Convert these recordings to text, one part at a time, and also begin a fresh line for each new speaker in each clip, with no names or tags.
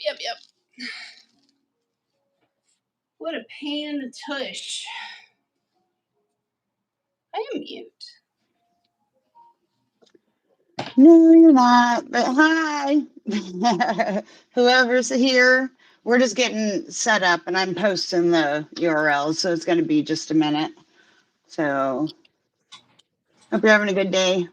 Yep. What a pain in the tush. I am mute.
No, you're not. But hi, whoever's here. We're just getting set up, and I'm posting the URL, so it's going to be just a minute. So, hope you're having a good day.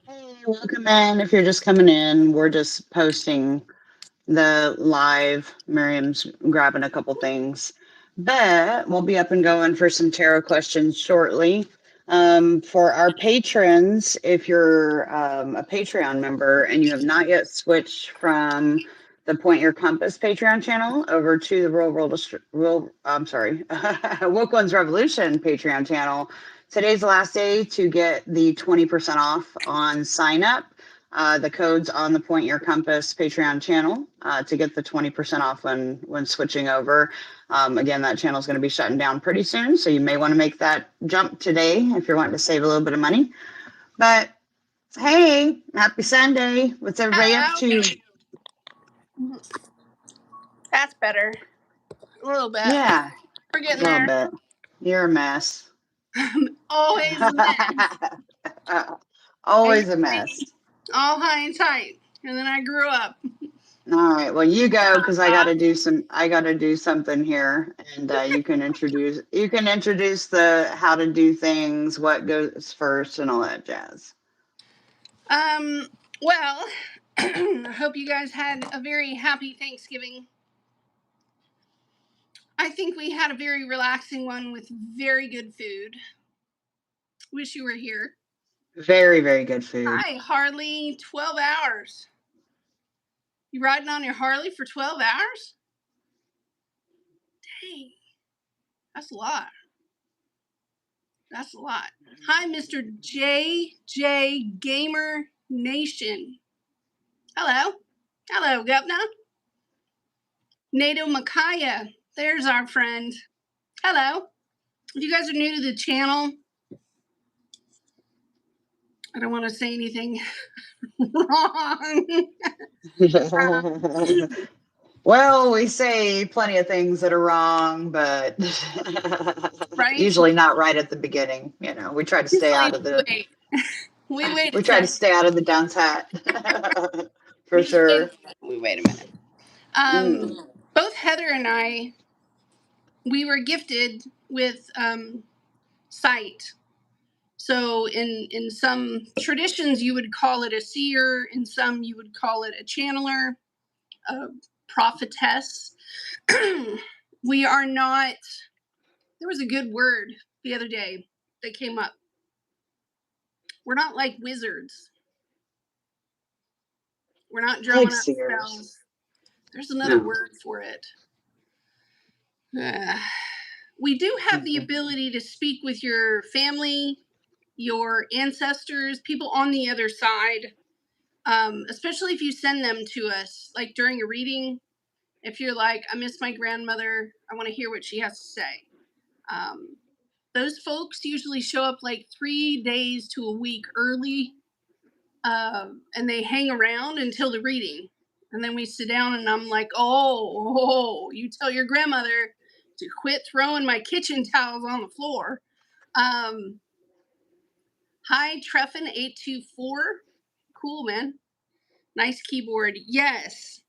Hey, welcome in. If you're just coming in, we're just posting the live. Miriam's grabbing a couple things, but we'll be up and going for some tarot questions shortly. For our patrons, if you're a Patreon member and you have not yet switched from the Point Your Compass Patreon channel over to the Woke.Ones.Revolution Patreon channel, today's the last day to get the 20% off on sign up. The code's on the Point Your Compass Patreon channel to get the 20% off when switching over. Again, that channel is going to be shutting down pretty soon, so you may want to make that jump today if you're wanting to save a little bit of money. But hey, happy Sunday. What's everybody up to?
That's better. A little bit.
Yeah,
We're getting
a little
there.
bit. You're a mess.
Always a mess.
Always a mess.
All high and tight. And then I grew up.
All right. Well, you go because I got to do something here, and you can introduce the how to do things, what goes first, and all that jazz.
Well, I hope you guys had a very happy Thanksgiving. I think we had a very relaxing one with very good food. Wish you were here.
Very, very good food.
Hi, Harley. 12 hours. You riding on your Harley for 12 hours? Dang. That's a lot. That's a lot. Hi, Mr. JJ Gamer Nation. Hello. Hello, Governor. Nato Makaya. There's our friend. Hello. If you guys are new to the channel, I don't want to say anything wrong.
Well, we say plenty of things that are wrong, but
Right?
usually not right at the beginning. You know, we try to stay out of the. We try to stay out of the dunce hat. For sure.
Wait a minute. Both Heather and I, we were gifted with sight. So in some traditions, you would call it a seer. In some, you would call it a channeler, a prophetess. We are not. There was a good word the other day that came up. We're not like wizards. We're not drawing up spells. There's another word for it. We do have the ability to speak with your family, your ancestors, people on the other side, especially if you send them to us, like during a reading. If you're like, I miss my grandmother, I want to hear what she has to say. Those folks usually show up like 3 days to a week early and they hang around until the reading. And then we sit down, and I'm like, oh, you tell your grandmother to quit throwing my kitchen towels on the floor. Um, Hi, Treffin824. Cool, man. Nice keyboard. Yes.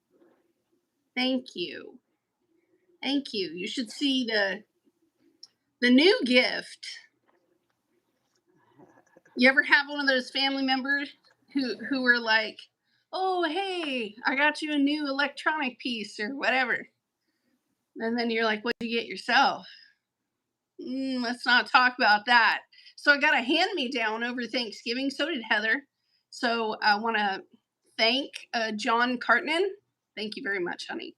Thank you. Thank you. You should see the new gift. You ever have one of those family members who were like, "Oh, hey, I got you a new electronic piece or whatever," and then you're like, "What did you get yourself?" Let's not talk about that. So I got a hand me down over Thanksgiving. So did Heather. So I want to thank John Cartnan. Thank you very much, honey.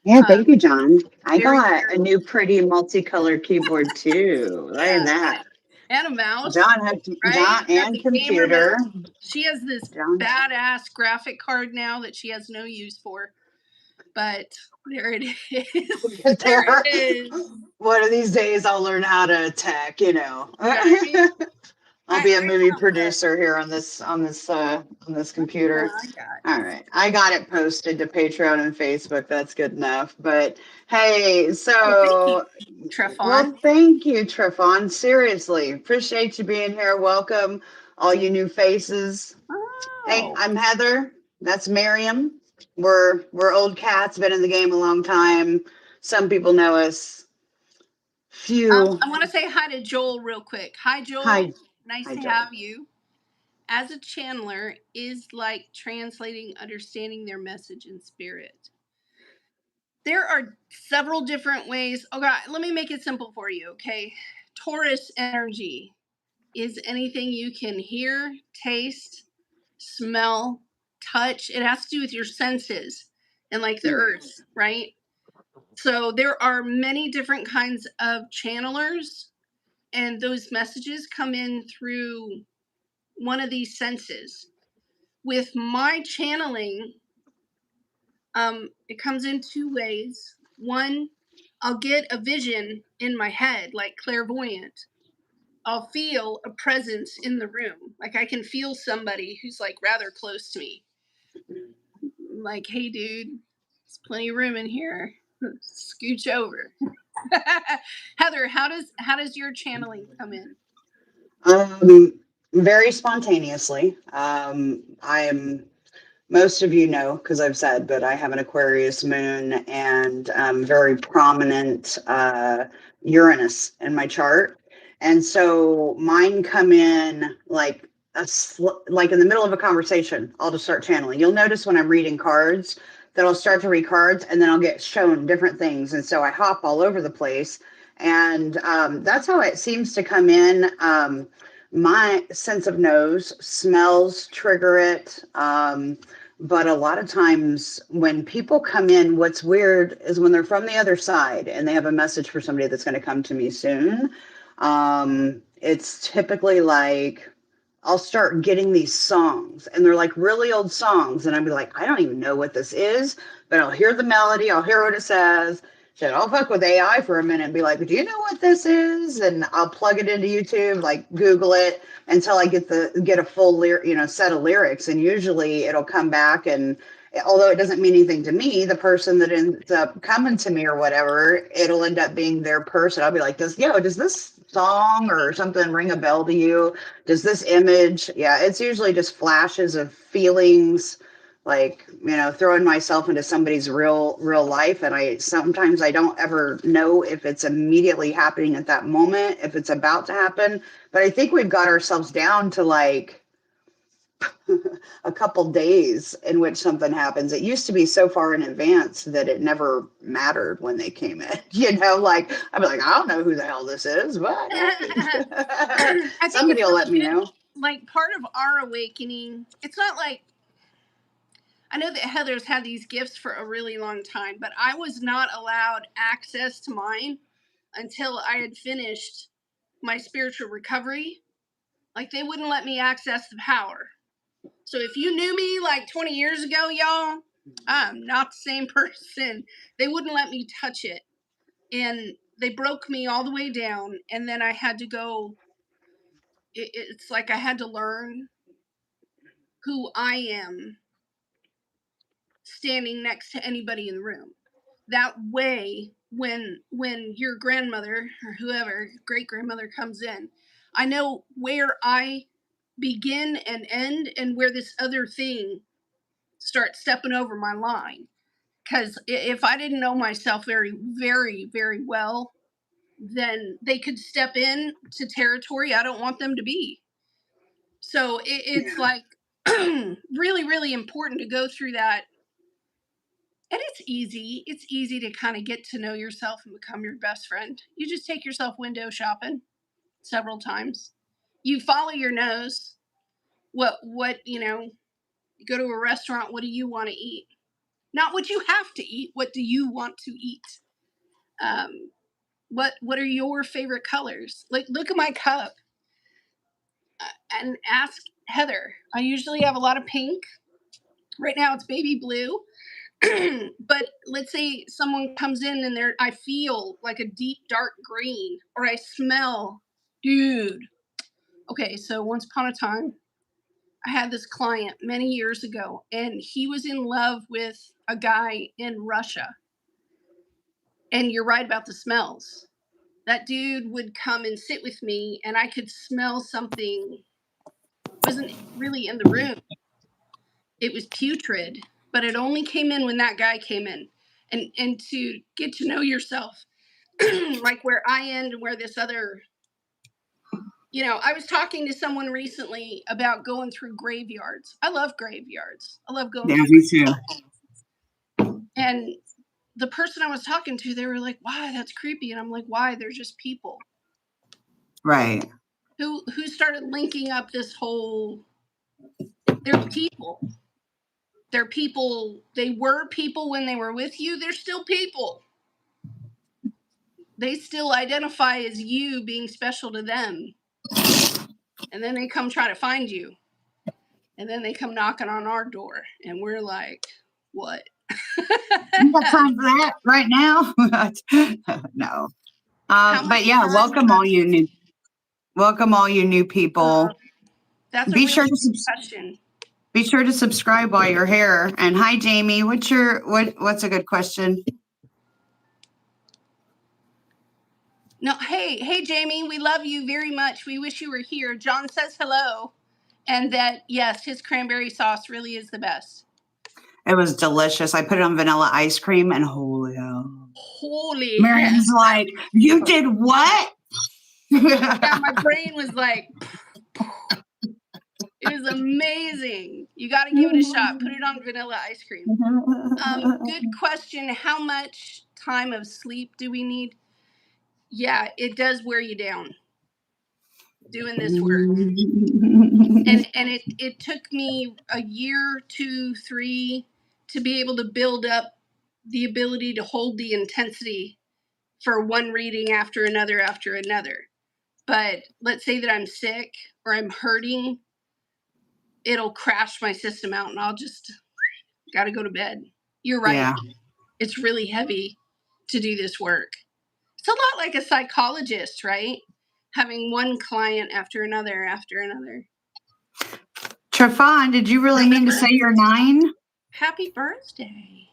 Yeah, thank you, John. I
Very
got a
very
new pretty multicolored keyboard too. Look at
yeah,
that.
and a mouse,
John has
right?
John
Got
and
the gamer
computer.
mouse. She has this
John.
badass graphic card now that she has no use for, but there it is. There it
There.
is.
One of these days I'll learn how to tech, you know.
Right?
I'll
I
be a movie
have
producer here on this computer.
I got
All right. I got it posted to Patreon and Facebook. That's good enough. But hey,
well. Thank you,
so
Trefon.
well, thank you, Trifon. Seriously. Appreciate you being here. Welcome, all you new faces. Hey,
Oh,
I'm Heather. That's Miriam. We're old cats, been in the game a long time. Some people know us. Few.
I want to say hi to Joel real quick. Hi, Joel.
Hi.
Nice
Hi,
to
Joel.
have you. As a channeler is like translating, understanding their message in spirit. There are several different ways. Oh God, let me make it simple for you, okay? Taurus energy is anything you can hear, taste, smell, touch. It has to do with your senses and like the earth, right? So there are many different kinds of channelers, and those messages come in through one of these senses. With my channeling, it comes in two ways. One, I'll get a vision in my head, like clairvoyant. I'll feel a presence in the room. Like I can feel somebody who's like rather close to me. Like, hey, dude, there's plenty of room in here. Scooch over. Heather, how does your channeling come in?
Um, Very spontaneously. I'm most of you know because I've said, but I have an Aquarius moon and very prominent Uranus in my chart, and so mine come in like like in the middle of a conversation. I'll just start channeling. You'll notice when I'm reading cards that I'll start to read cards and then I'll get shown different things, and so I hop all over the place, and that's how it seems to come in. My sense of nose, smells trigger it. But a lot of times when people come in, what's weird is when they're from the other side and they have a message for somebody that's going to come to me soon. It's typically like I'll start getting these songs and they're like really old songs. And I'll be like, I don't even know what this is, but I'll hear the melody, I'll hear what it says. Shit, I'll fuck with AI for a minute and be like, do you know what this is? And I'll plug it into YouTube, like Google it until I get a full set of lyrics. And usually it'll come back, and although it doesn't mean anything to me, the person that ends up coming to me or whatever, it'll end up being their person. I'll be like, does this song or something ring a bell to you? Does this image? Yeah, it's usually just flashes of feelings, like, throwing myself into somebody's real life. And I don't ever know if it's immediately happening at that moment, if it's about to happen. But I think we've got ourselves down to like a couple days in which something happens. It used to be so far in advance that it never mattered when they came in. Like I'd be like, I don't know who the hell this is, but hey,
I think
somebody
it's
will let
really
me
good.
know.
Like part of our awakening, it's not like I know that Heather's had these gifts for a really long time, but I was not allowed access to mine until I had finished my spiritual recovery. Like they wouldn't let me access the power. So if you knew me like 20 years ago, y'all, I'm not the same person. They wouldn't let me touch it. And they broke me all the way down. And then I had to go, it's like I had to learn who I am standing next to anybody in the room. That way, when your grandmother or whoever, great grandmother, comes in, I know where I begin and end and where this other thing starts stepping over my line. Because if I didn't know myself very, very, very well, then they could step in to territory I don't want them to be. So it's like really, really important to go through that. And it's easy. It's easy to kind of get to know yourself and become your best friend. You just take yourself window shopping several times. You follow your nose. What, you go to a restaurant, what do you want to eat? Not what you have to eat, what do you want to eat? What are your favorite colors? Like, look at my cup and ask Heather. I usually have a lot of pink. Right now it's baby blue. But let's say someone comes in and I feel like a deep dark green, or I smell, dude. Okay, so once upon a time, I had this client many years ago, and he was in love with a guy in Russia. And you're right about the smells. That dude would come and sit with me, and I could smell something wasn't really in the room. It was putrid, but it only came in when that guy came in. And to get to know yourself, like where I end and where this other, I was talking to someone recently about going through graveyards. I love graveyards. I love going through.
Me too.
And the person I was talking to, they were like, "Why? That's creepy." And I'm like, "Why? They're just people."
Right.
Who started linking up this whole, they're people. They're people. They were people when they were with you. They're still people. They still identify as you being special to them. And then they come try to find you. And then they come knocking on our door. And we're like, what?
You got time for that right now? No. But yeah, welcome all you new people.
That's
be
a
sure
really
to
good question.
Be sure to subscribe while you're here. And hi, Jamie. What's a good question?
No, hey, Jamie, we love you very much. We wish you were here. John says hello, and that yes, his cranberry sauce really is the best.
It was delicious. I put it on vanilla ice cream, and holy hell.
Holy
Miriam's
heck.
like, you did what?
Yeah, my brain was like, it was amazing. You got to give it a shot. Put it on vanilla ice cream. Good question. How much time of sleep do we need? Yeah, it does wear you down doing this work. And it took me a year, 2, 3 to be able to build up the ability to hold the intensity for one reading after another. But let's say that I'm sick or I'm hurting, it'll crash my system out and I'll just got to go to bed. You're right. Yeah. It's really heavy to do this work. It's a lot like a psychologist, right? Having one client after another.
Trafon, did you really mean to say you're 9?
Happy birthday.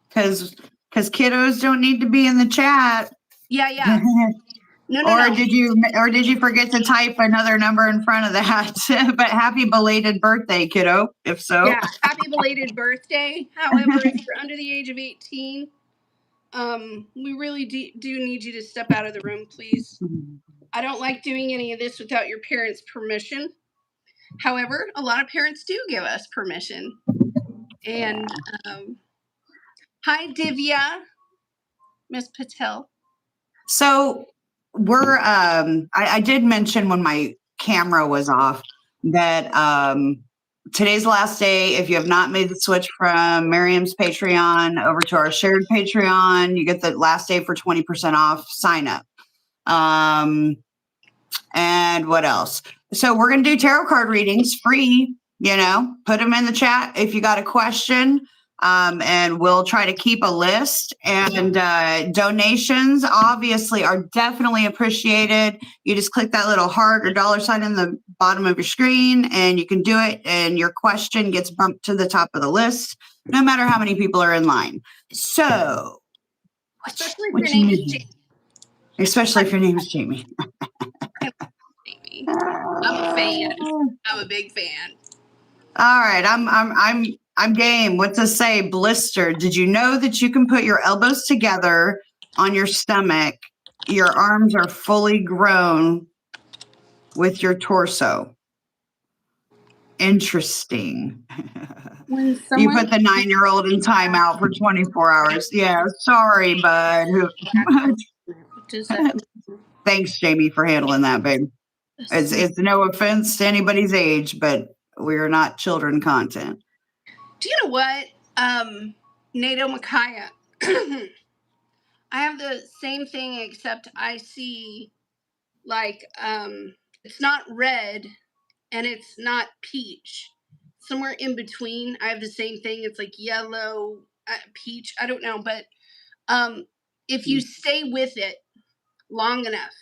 Because kiddos don't need to be in the chat.
Yeah. No.
Did you forget to type another number in front of that? But happy belated birthday, kiddo, if so.
Yeah, happy belated birthday. However, if you're under the age of 18, we really do need you to step out of the room, please. I don't like doing any of this without your parents' permission. However, a lot of parents do give us permission. And hi, Divya, Miss Patel.
So we're I did mention when my camera was off that today's the last day. If you have not made the switch from Miriam's Patreon over to our shared Patreon, you get the last day for 20% off sign up. And what else? So we're going to do tarot card readings free, put them in the chat. If you got a question, And we'll try to keep a list. And donations obviously are definitely appreciated. You just click that little heart or dollar sign in the bottom of your screen and you can do it. And your question gets bumped to the top of the list, no matter how many people are in line. So,
especially if
what
your
you
name is
need?
Jamie.
Especially if your name is Jamie.
Jamie. I'm a fan. I'm a big fan.
All right, I'm game. What's it say? Blister. Did you know that you can put your elbows together on your stomach? Your arms are fully grown with your torso. Interesting.
When
You
someone
put the 9-year-old in timeout for 24 hours. Yeah, sorry, bud.
does that
Thanks, Jamie, for handling that, babe. It's no offense to anybody's age, but we're not children content.
Do you know what? NATO Micaiah. I have the same thing, except I see like it's not red and it's not peach. Somewhere in between, I have the same thing. It's like yellow, peach. I don't know, but if you stay with it long enough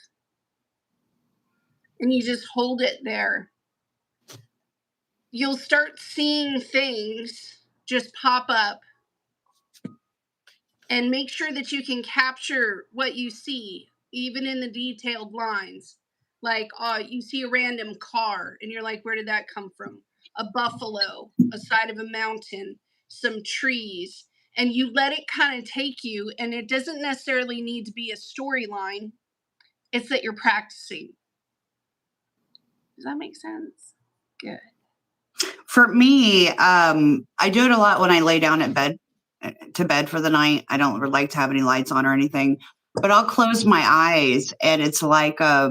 and you just hold it there, you'll start seeing things just pop up. And make sure that you can capture what you see, even in the detailed lines. Like, you see a random car, and you're like, where did that come from? A buffalo, a side of a mountain, some trees. And you let it kind of take you, and it doesn't necessarily need to be a storyline. It's that you're practicing. Does that make sense? Good.
For me, I do it a lot when I lay down to bed for the night. I don't like to have any lights on or anything, but I'll close my eyes and it's like a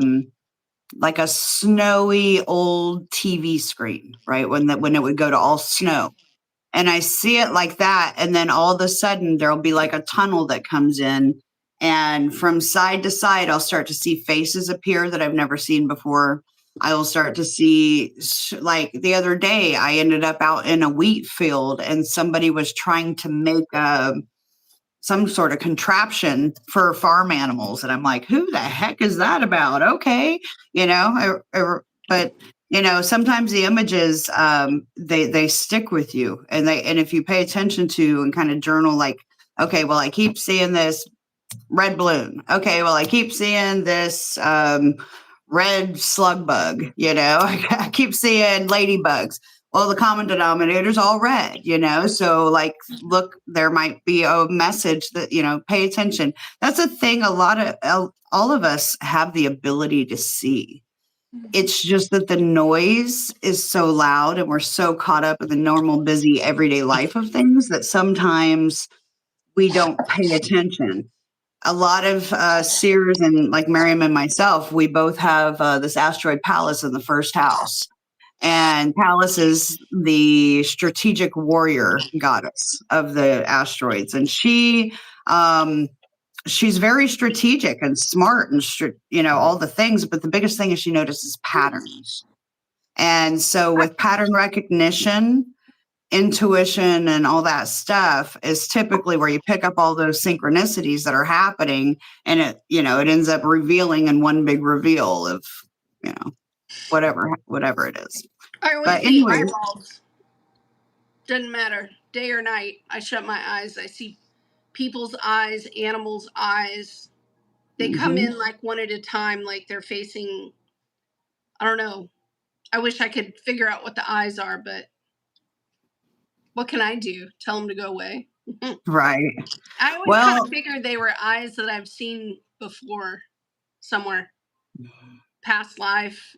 snowy old TV screen, right? When it would go to all snow. And I see it like that. And then all of a sudden there'll be like a tunnel that comes in. And from side to side, I'll start to see faces appear that I've never seen before. I will start to see, like the other day, I ended up out in a wheat field and somebody was trying to make some sort of contraption for farm animals. And I'm like, who the heck is that about? Okay. But sometimes the images, they stick with you and if you pay attention to and kind of journal, like, okay, well, I keep seeing this red balloon. Okay. Well, I keep seeing this, red slug bug, I keep seeing ladybugs. Well, the common denominator is all red, so like, look, there might be a message that, pay attention. That's a thing. All of us have the ability to see. It's just that the noise is so loud and we're so caught up in the normal, busy, everyday life of things that sometimes we don't pay attention. A lot of seers and like Miriam and myself, we both have this asteroid Pallas in the first house. And Pallas is the strategic warrior goddess of the asteroids. And she's very strategic and smart and, all the things. But the biggest thing is she notices patterns. And so with pattern recognition, intuition and all that stuff is typically where you pick up all those synchronicities that are happening and it ends up revealing in one big reveal of, whatever it is.
I always see eyeballs. Doesn't matter, day or night. I shut my eyes. I see people's eyes, animals' eyes. They come in like one at a time, like they're facing, I don't know. I wish I could figure out what the eyes are, but what can I do? Tell them to go away.
Right.
I always kind of figured they were eyes that I've seen before somewhere. Past life.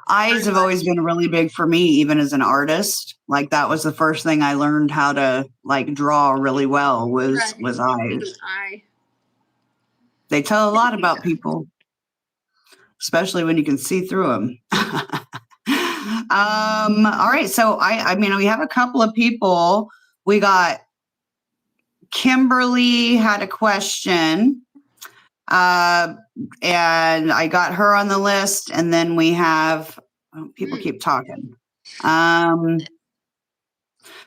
Eyes have always been really big for me, even as an artist. Like that was the first thing I learned how to like draw really well was eyes. They tell a lot about people, especially when you can see through them. All right. So I mean, we have a couple of people. We got Kimberly had a question. And I got her on the list. And then we have people keep talking.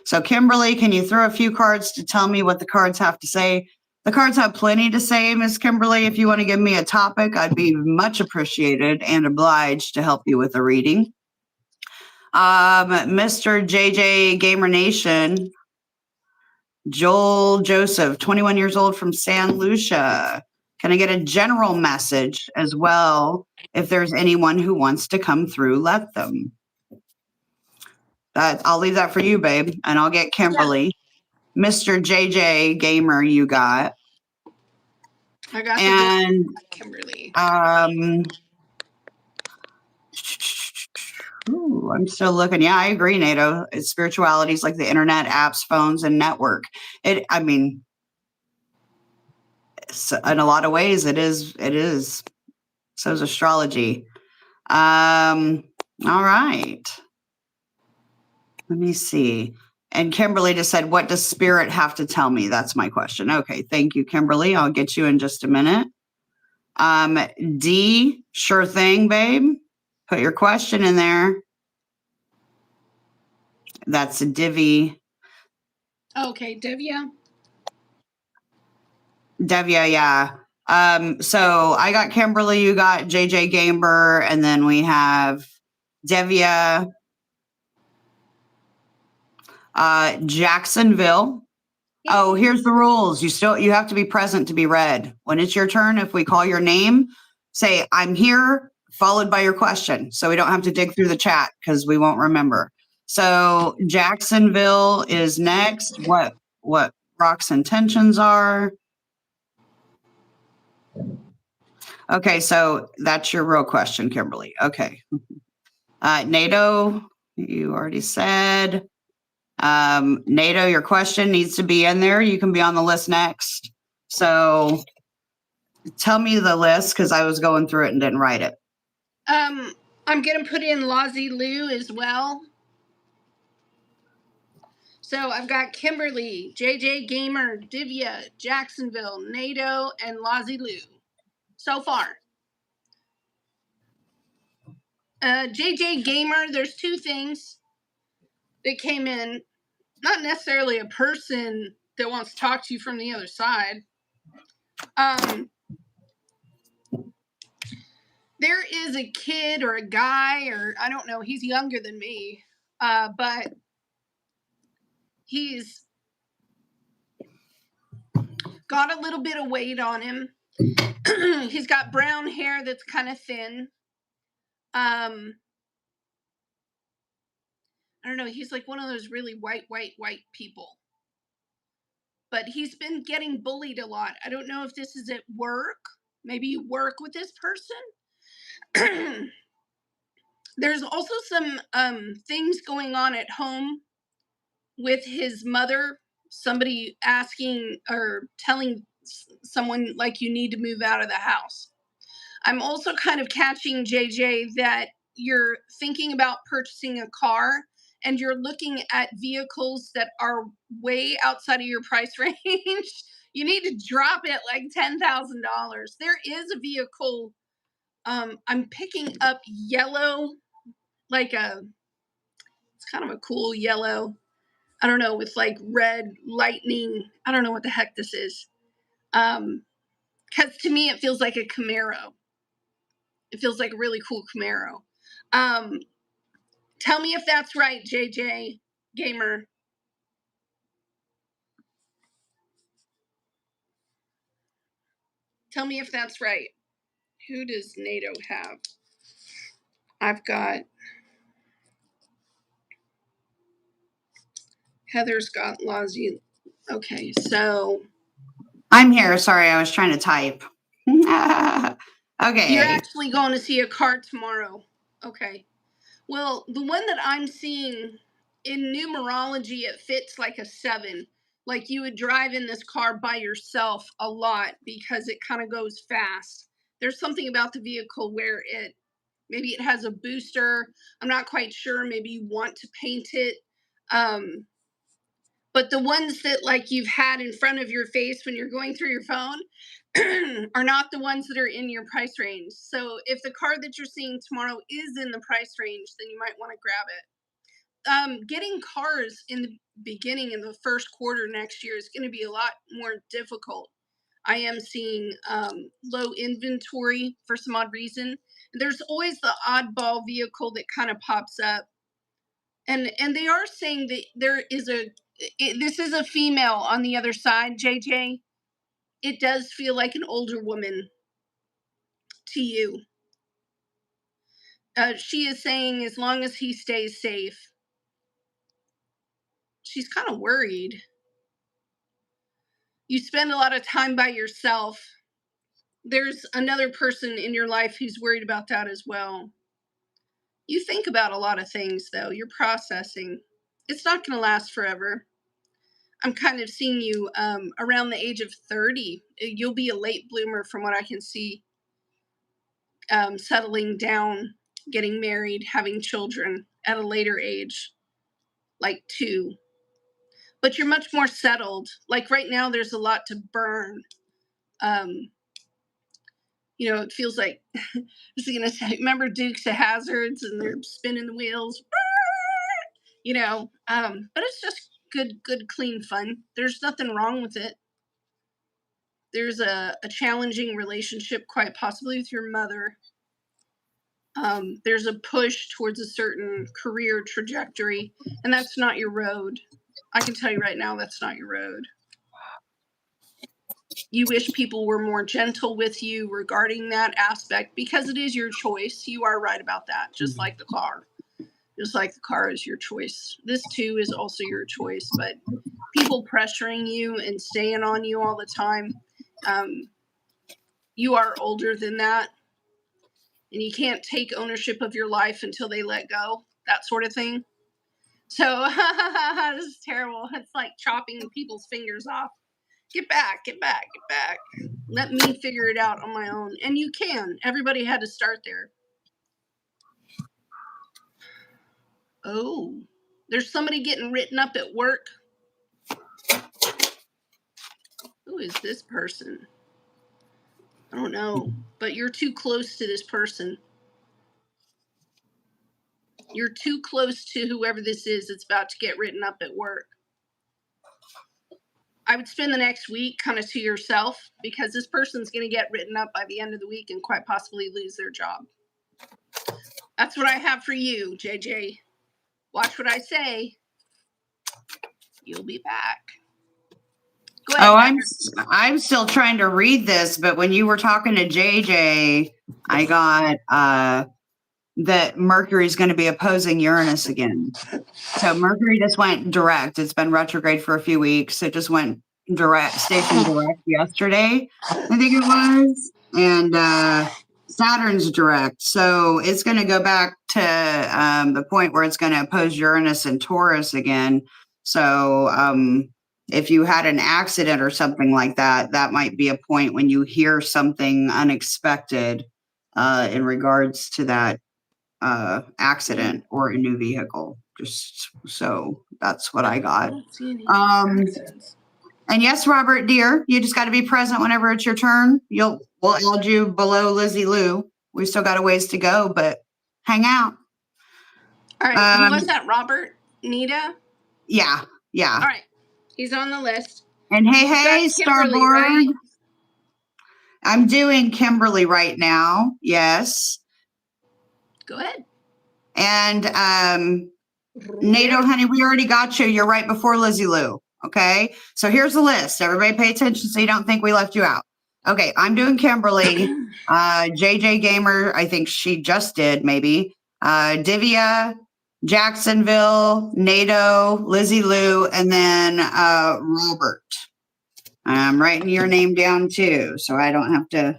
So Kimberly, can you throw a few cards to tell me what the cards have to say? The cards have plenty to say, Miss Kimberly. If you want to give me a topic, I'd be much appreciated and obliged to help you with a reading. Mr. JJ Gamer Nation, Joel Joseph, 21 years old from San Lucia. Can I get a general message as well? If there's anyone who wants to come through, let them. I'll leave that for you, babe, and I'll get Kimberly. Yeah. Mr. JJ Gamer, you got.
I got
and
Kimberly.
Ooh, I'm still looking. Yeah, I agree, NATO. Spirituality is like the internet, apps, phones, and network. I mean, in a lot of ways, it is. So is astrology. All right. Let me see. And Kimberly just said, what does spirit have to tell me? That's my question. Okay. Thank you, Kimberly. I'll get you in just a minute. D, sure thing, babe. Put your question in there. That's a Divi.
Okay, Divya.
Devya, yeah. So I got Kimberly, you got JJ Gamer, and then we have Devya, Jacksonville. Oh, here's the rules. You have to be present to be read. When it's your turn, if we call your name, say I'm here, followed by your question. So we don't have to dig through the chat because we won't remember. So Jacksonville is next. What Rock's intentions are. Okay, so that's your real question, Kimberly. Okay. NATO, you already said. NATO, your question needs to be in there. You can be on the list next. So tell me the list because I was going through it and didn't write it.
I'm going to put in Lazy Lou as well. So I've got Kimberly, JJ Gamer, Divya, Jacksonville, NATO, and Lazy Lou so far. JJ Gamer, there's two things that came in. Not necessarily a person that wants to talk to you from the other side. There is a kid or a guy, or I don't know, he's younger than me, but he's got a little bit of weight on him. He's got brown hair that's kind of thin. I don't know, he's like one of those really white people. But he's been getting bullied a lot. I don't know if this is at work. Maybe you work with this person. There's also some things going on at home with his mother. Somebody asking or telling someone like you need to move out of the house. I'm also kind of catching, JJ, that you're thinking about purchasing a car and you're looking at vehicles that are way outside of your price range. You need to drop it like $10,000. There is a vehicle. I'm picking up yellow, like it's kind of a cool yellow. I don't know, with like red lightning. I don't know what the heck this is. Because to me, it feels like a Camaro. It feels like a really cool Camaro. Tell me if that's right, JJ Gamer. Tell me if that's right. Who does NATO have? I've got Heather's got Lazy. Okay, so
I'm here. Sorry, I was trying to type. Okay.
You're actually going to see a car tomorrow. Okay. Well, the one that I'm seeing in numerology, it fits like a 7. Like you would drive in this car by yourself a lot because it kind of goes fast. There's something about the vehicle where maybe it has a booster. I'm not quite sure. Maybe you want to paint it. But the ones that like you've had in front of your face when you're going through your phone are not the ones that are in your price range. So if the car that you're seeing tomorrow is in the price range, then you might want to grab getting cars in the beginning in the first quarter next year is going to be a lot more difficult. I am seeing low inventory for some odd reason. There's always the oddball vehicle that kind of pops up, and they are saying that there is this is a female on the other side, JJ. It does feel like an older woman to you. She is saying as long as he stays safe. She's kind of worried. You spend a lot of time by yourself. There's another person in your life who's worried about that as well. You think about a lot of things, though. You're processing. It's not going to last forever. I'm kind of seeing you around the age of 30. You'll be a late bloomer from what I can see. Settling down, getting married, having children at a later age, like 2. But you're much more settled. Like right now, there's a lot to burn. It feels like, I was going to say, remember Dukes of Hazzards and they're spinning the wheels? But it's just good, clean fun. There's nothing wrong with it. There's a challenging relationship, quite possibly with your mother. There's a push towards a certain career trajectory, and that's not your road. I can tell you right now, that's not your road. You wish people were more gentle with you regarding that aspect because it is your choice. You are right about that, just like the car. Just like the car is your choice. This too is also your choice, but people pressuring you and staying on you all the time, you are older than that. And you can't take ownership of your life until they let go, that sort of thing. So this is terrible. It's like chopping people's fingers off. Get back. Let me figure it out on my own. And you can. Everybody had to start there. Oh, there's somebody getting written up at work. Who is this person? I don't know, but you're too close to this person. You're too close to whoever this is that's about to get written up at work. I would spend the next week kind of to yourself because this person's going to get written up by the end of the week and quite possibly lose their job. That's what I have for you, JJ. Watch what I say. You'll be back. Go ahead.
Oh, I'm still trying to read this, but when you were talking to JJ, I got that Mercury's going to be opposing Uranus again. So Mercury just went direct. It's been retrograde for a few weeks. It just went direct, station direct yesterday, I think it was. And Saturn's direct. So it's going to go back to the point where it's going to oppose Uranus and Taurus again. So if you had an accident or something like that, that might be a point when you hear something unexpected in regards to that accident or a new vehicle. Just so that's what I got. And yes, Robert, dear, you just got to be present whenever it's your turn. We'll add you below Lizzie Lou. We still got a ways to go, but hang out.
All right. Was that Robert? Nita?
Yeah.
All right. He's on the list.
And hey, Starboard. Right? I'm doing Kimberly right now. Yes.
Go ahead.
And NATO, honey, we already got you. You're right before Lizzie Lou. Okay. So here's the list. Everybody pay attention so you don't think we left you out. Okay. I'm doing Kimberly. JJ Gamer, I think she just did maybe. Divya, Jacksonville, NATO, Lizzie Lou, and then Robert. I'm writing your name down too, so I don't have to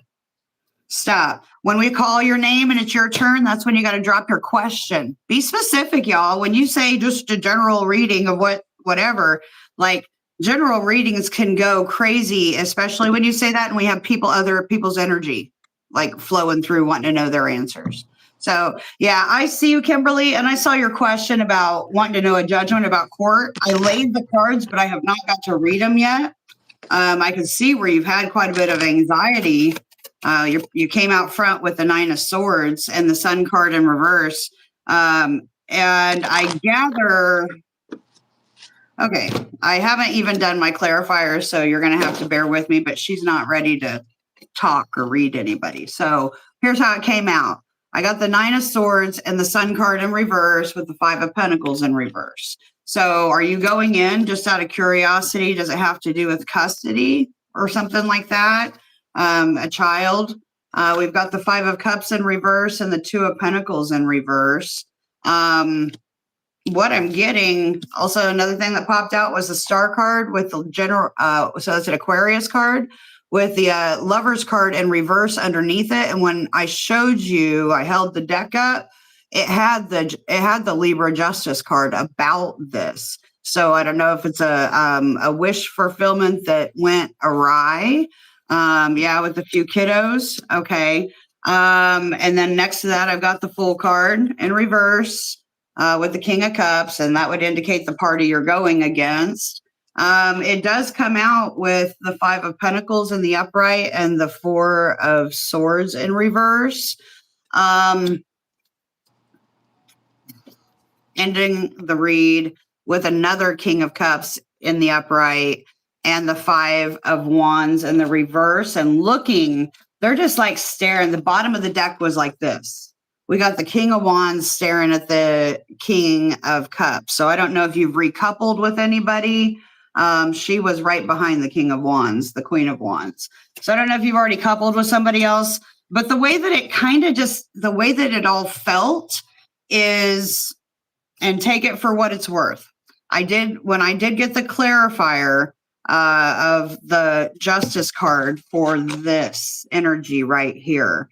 stop. When we call your name and it's your turn, that's when you got to drop your question. Be specific, y'all. When you say just a general reading of whatever, like general readings can go crazy, especially when you say that and we have other people's energy like flowing through wanting to know their answers. So yeah, I see you, Kimberly, and I saw your question about wanting to know a judgment about court. I laid the cards, but I have not got to read them yet. I can see where you've had quite a bit of anxiety. You came out front with the 9 of Swords and the Sun card in reverse. And I gather, okay, I haven't even done my clarifier, so you're going to have to bear with me, but she's not ready to talk or read anybody. So here's how it came out. I got the 9 of Swords and the Sun card in reverse with the 5 of Pentacles in reverse. So are you going in just out of curiosity? Does it have to do with custody or something like that? A child? We've got the 5 of Cups in reverse and the 2 of Pentacles in reverse. What I'm getting, also another thing that popped out was the Star card with the general, so it's an Aquarius card with the Lovers card in reverse underneath it. And when I showed you, I held the deck up, it had the Libra Justice card about this. So I don't know if it's a wish fulfillment that went awry. Yeah, with a few kiddos. Okay. And then next to that, I've got the Fool card in reverse. With the King of Cups, and that would indicate the party you're going against. It does come out with the 5 of Pentacles in the upright and the 4 of Swords in reverse. Ending the read with another King of Cups in the upright and the 5 of Wands in the reverse. And looking, they're just like staring. The bottom of the deck was like this. We got the King of Wands staring at the King of Cups. So I don't know if you've recoupled with anybody. She was right behind the King of Wands, the Queen of Wands. So I don't know if you've already coupled with somebody else, but the way that it kind of the way that it all felt is, and take it for what it's worth. When I did get the clarifier of the Justice card for this energy right here,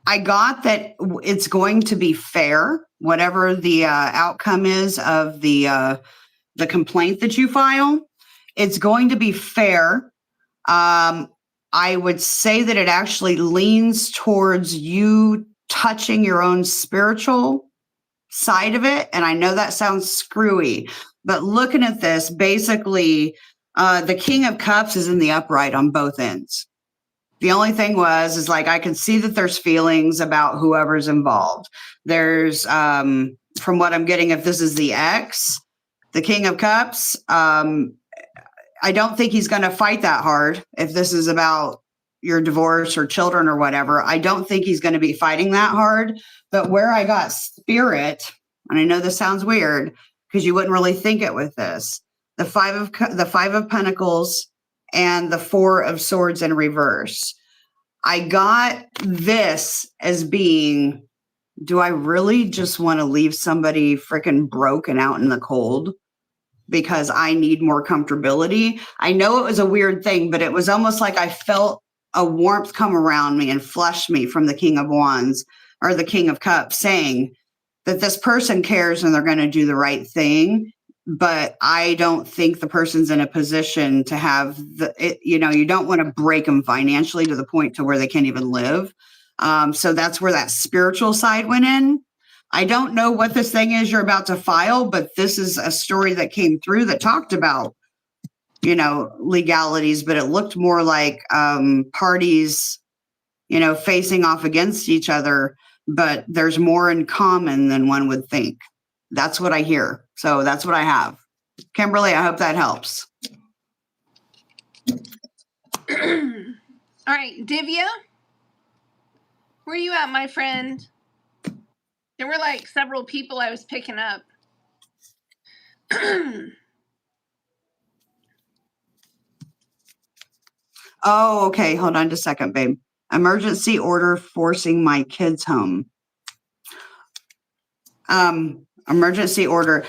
I got that it's going to be fair, whatever the outcome is of the complaint that you file. It's going to be fair. I would say that it actually leans towards you touching your own spiritual side of it. And I know that sounds screwy, but looking at this, basically, the King of Cups is in the upright on both ends. The only thing is like, I can see that there's feelings about whoever's involved. There's, from what I'm getting, if this is the ex, the King of Cups, I don't think he's going to fight that hard. If this is about your divorce or children or whatever, I don't think he's going to be fighting that hard. But where I got spirit, and I know this sounds weird because you wouldn't really think it with this, the 5 of Pentacles and the 4 of Swords in reverse. I got this as being, do I really just want to leave somebody freaking broken out in the cold because I need more comfortability? I know it was a weird thing, but it was almost like I felt a warmth come around me and flush me from the King of Wands or the King of Cups, saying that this person cares and they're going to do the right thing. But I don't think the person's in a position to have you don't want to break them financially to the point to where they can't even live. So that's where that spiritual side went in. I don't know what this thing is you're about to file, but this is a story that came through that talked about, legalities, but it looked more like parties, facing off against each other, but there's more in common than one would think. That's what I hear. So that's what I have. Kimberly, I hope that helps.
All right, Divya, where are you at, my friend? There were like several people I was picking up.
Oh, okay. Hold on just a second, babe. Emergency order forcing my kids home. Emergency order.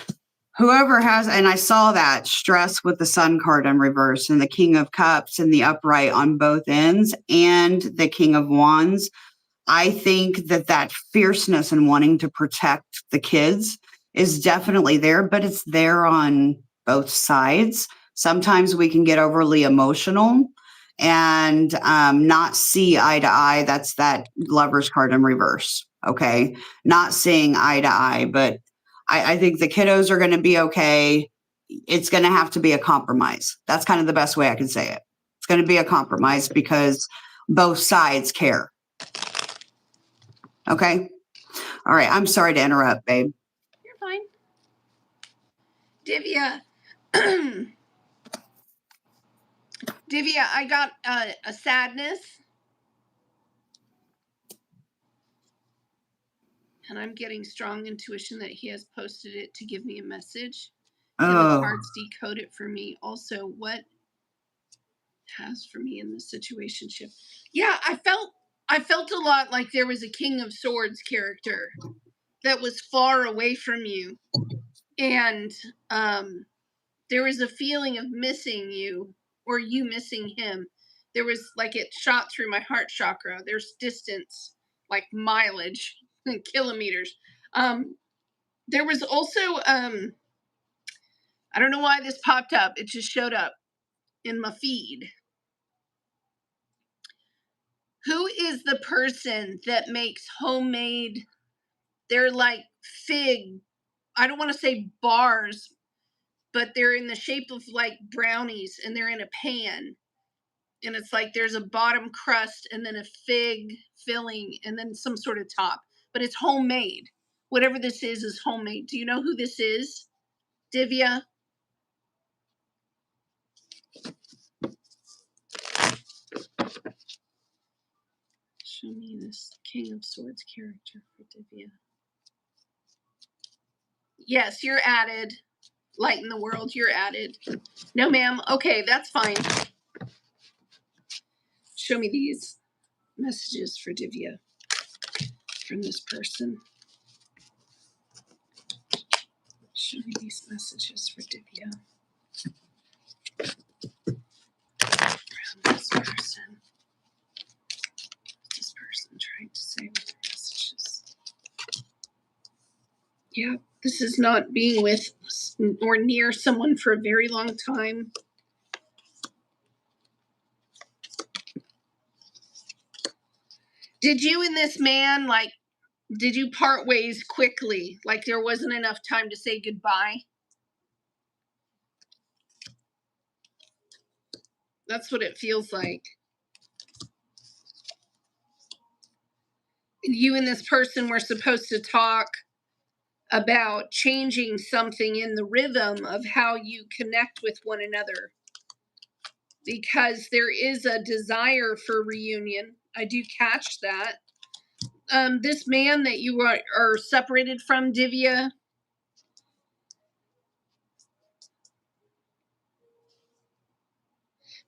Whoever has, and I saw that stress with the Sun card in reverse and the King of Cups in the upright on both ends and the King of Wands. I think that fierceness and wanting to protect the kids is definitely there, but it's there on both sides. Sometimes we can get overly emotional and not see eye to eye. That's that Lover's card in reverse. Okay. Not seeing eye to eye, but I think the kiddos are going to be okay. It's going to have to be a compromise. That's kind of the best way I can say it. It's going to be a compromise because both sides care. Okay. All right. I'm sorry to interrupt, babe.
You're fine. Divya. Divya, I got a sadness. And I'm getting strong intuition that he has posted it to give me a message. And the cards decode it for me. Also, what has for me in this situationship? Yeah, I felt a lot like there was a King of Swords character that was far away from you. And there was a feeling of missing you, or you missing him. There was like it shot through my heart chakra. There's distance, like mileage and kilometers. There was also I don't know why this popped up. It just showed up in my feed. Who is the person that makes homemade, they're like fig, I don't want to say bars, but they're in the shape of like brownies and they're in a pan. And it's like there's a bottom crust and then a fig filling and then some sort of top. But it's homemade. Whatever this is homemade. Do you know who this is, Divya? Show me this King of Swords character for Divya. Yes, you're added. Light in the world, you're added. No, ma'am. Okay, that's fine. Show me these messages for Divya from this person. Show me these messages for Divya from this person. What's this person trying to say with their messages? Yeah, this is not being with or near someone for a very long time. Did you and this man, like, did you part ways quickly? Like there wasn't enough time to say goodbye? That's what it feels like. You and this person were supposed to talk about changing something in the rhythm of how you connect with one another, because there is a desire for reunion. I do catch that. This man that you are separated from, Divya,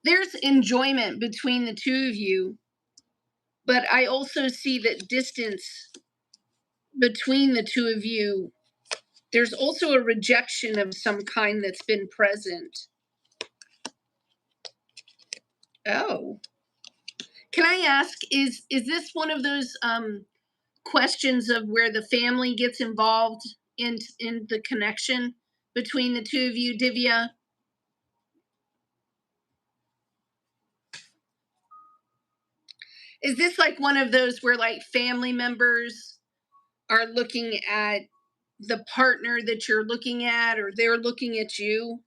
there's enjoyment between the two of you, but I also see that distance between the two of you, there's also a rejection of some kind that's been present. Oh. Can I ask, is this one of those questions of where the family gets involved in the connection between the two of you, Divya? Is this like one of those where like family members are looking at the partner that you're looking at, or they're looking at you?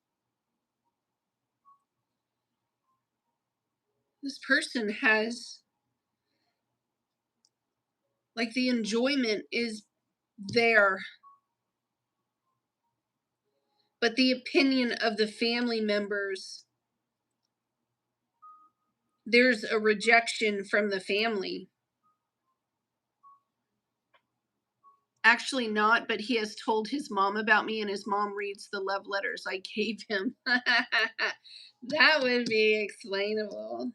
This person has, like, the enjoyment is there, but the opinion of the family members, there's a rejection from the family. Actually not, but he has told his mom about me, and his mom reads the love letters I gave him. That would be explainable.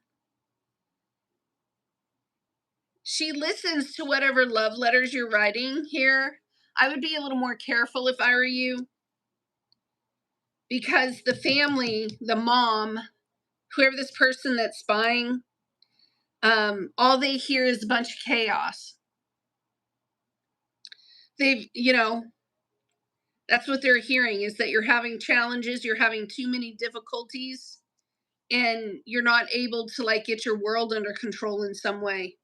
She listens to whatever love letters you're writing here. I would be a little more careful if I were you, because the family, the mom, whoever this person that's spying, all they hear is a bunch of chaos. They've, that's what they're hearing, is that you're having challenges, you're having too many difficulties, and you're not able to like get your world under control in some way.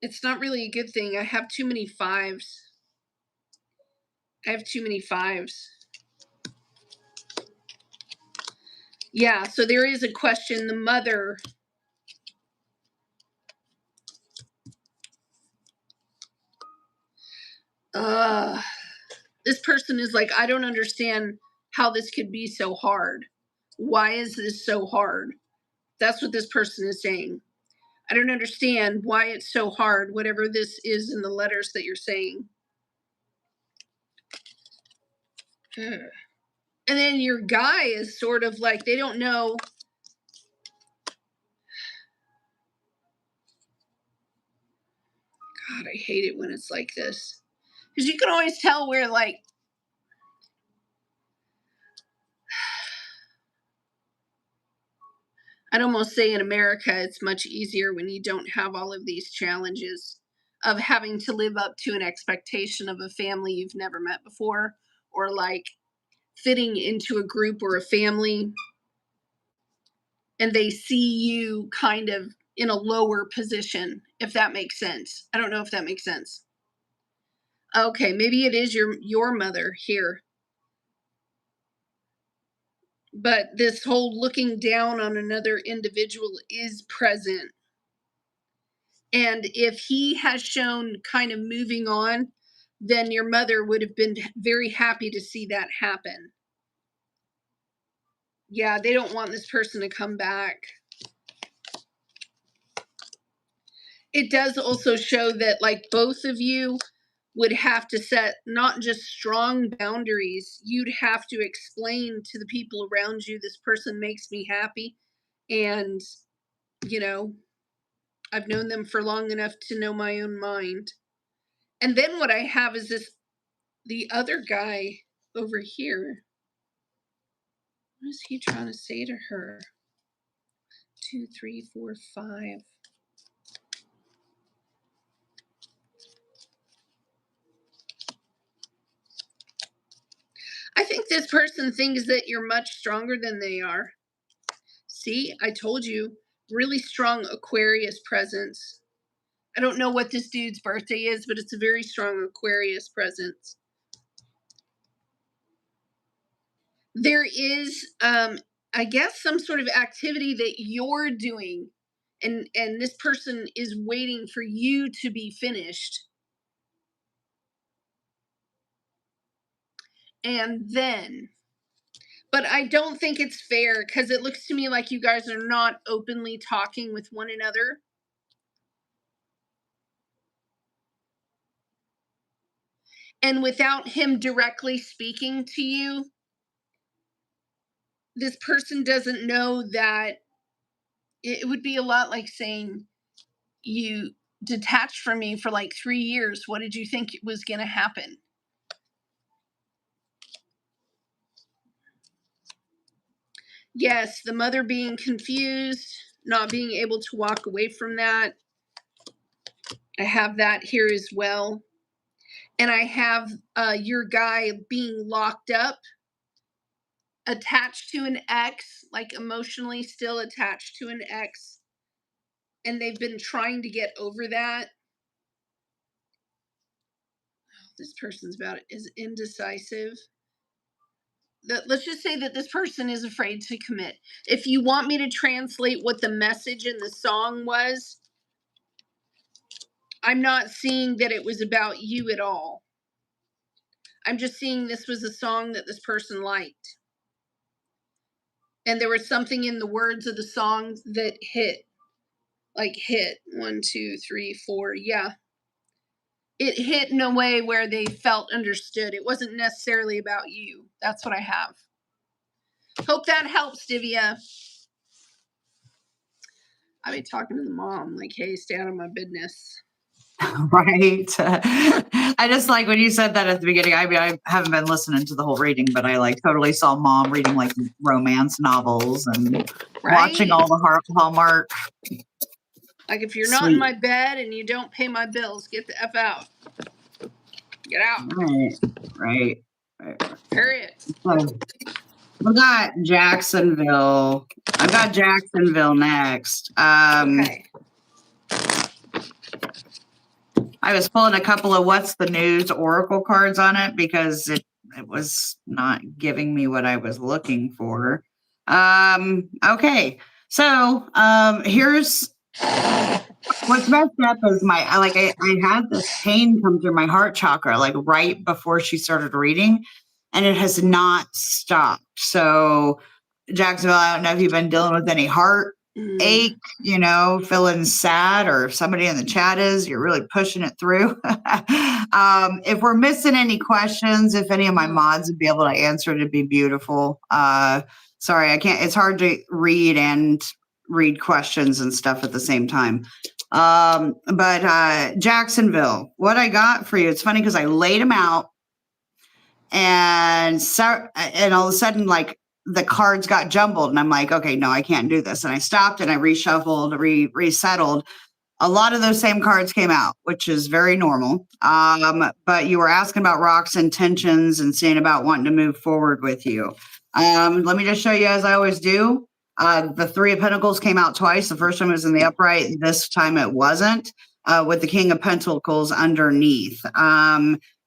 It's not really a good thing. I have too many fives. Yeah, so there is a question. The mother, This person is like, I don't understand how this could be so hard. Why is this so hard? That's what this person is saying. I don't understand why it's so hard, whatever this is in the letters that you're saying. And then your guy is sort of like, they don't know. God, I hate it when it's like this. Because you can always tell where, like, I'd almost say in America, it's much easier when you don't have all of these challenges of having to live up to an expectation of a family you've never met before, or like fitting into a group or a family, and they see you kind of in a lower position, if that makes sense. I don't know if that makes sense. Okay, maybe it is your mother here. But this whole looking down on another individual is present. And if he has shown kind of moving on, then your mother would have been very happy to see that happen. Yeah, they don't want this person to come back. It does also show that, like, both of you would have to set not just strong boundaries, you'd have to explain to the people around you, this person makes me happy. And, you know, I've known them for long enough to know my own mind. And then what I have is the other guy over here. What is he trying to say to her? 2, 3, 4, 5. I think this person thinks that you're much stronger than they are. See, I told you, really strong Aquarius presence. I don't know what this dude's birthday is, but it's a very strong Aquarius presence. There is, I guess, some sort of activity that you're doing, and this person is waiting for you to be finished. And then, but I don't think it's fair, because it looks to me like you guys are not openly talking with one another. And without him directly speaking to you, this person doesn't know that it would be a lot like saying, you detached from me for like 3 years. What did you think was going to happen? Yes, the mother being confused, not being able to walk away from that. I have that here as well. And I have your guy being locked up, attached to an ex, like emotionally still attached to an ex. And they've been trying to get over that. This person's is indecisive. Let's just say that this person is afraid to commit. If you want me to translate what the message in the song was, I'm not seeing that it was about you at all. I'm just seeing this was a song that this person liked. And there was something in the words of the song that hit. Like hit. 1, 2, 3, 4. Yeah. It hit in a way where they felt understood. It wasn't necessarily about you. That's what I have. Hope that helps, Divya. I've been talking to the mom, like, hey, stay out of my business.
Right. I just like when you said that at the beginning. I mean, I haven't been listening to the whole reading, but I like totally saw mom reading like romance novels and watching all the Hallmark.
Like, if you're not in my bed and you don't pay my bills, get the F out. Get out.
Right.
Period.
So, we got Jacksonville. I got Jacksonville next. Okay. I was pulling a couple of What's the News Oracle cards on it because it was not giving me what I was looking for. Okay. So here's What's messed up is I had this pain come through my heart chakra like right before she started reading, and it has not stopped. So, Jacksonville, I don't know if you've been dealing with any heart ache, feeling sad, or if somebody in the chat is, you're really pushing it through. If we're missing any questions, if any of my mods would be able to answer, it'd be beautiful. Sorry, I can't. It's hard to read questions and stuff at the same time. But Jacksonville, what I got for you, it's funny because I laid them out, and all of a sudden, like, the cards got jumbled, and I'm like, okay, no, I can't do this. And I stopped and I reshuffled, resettled. A lot of those same cards came out, which is very normal. But you were asking about Rock's intentions and saying about wanting to move forward with you. Let me just show you, as I always do. The Three of Pentacles came out twice. The first time was in the upright. This time it wasn't, with the King of Pentacles underneath.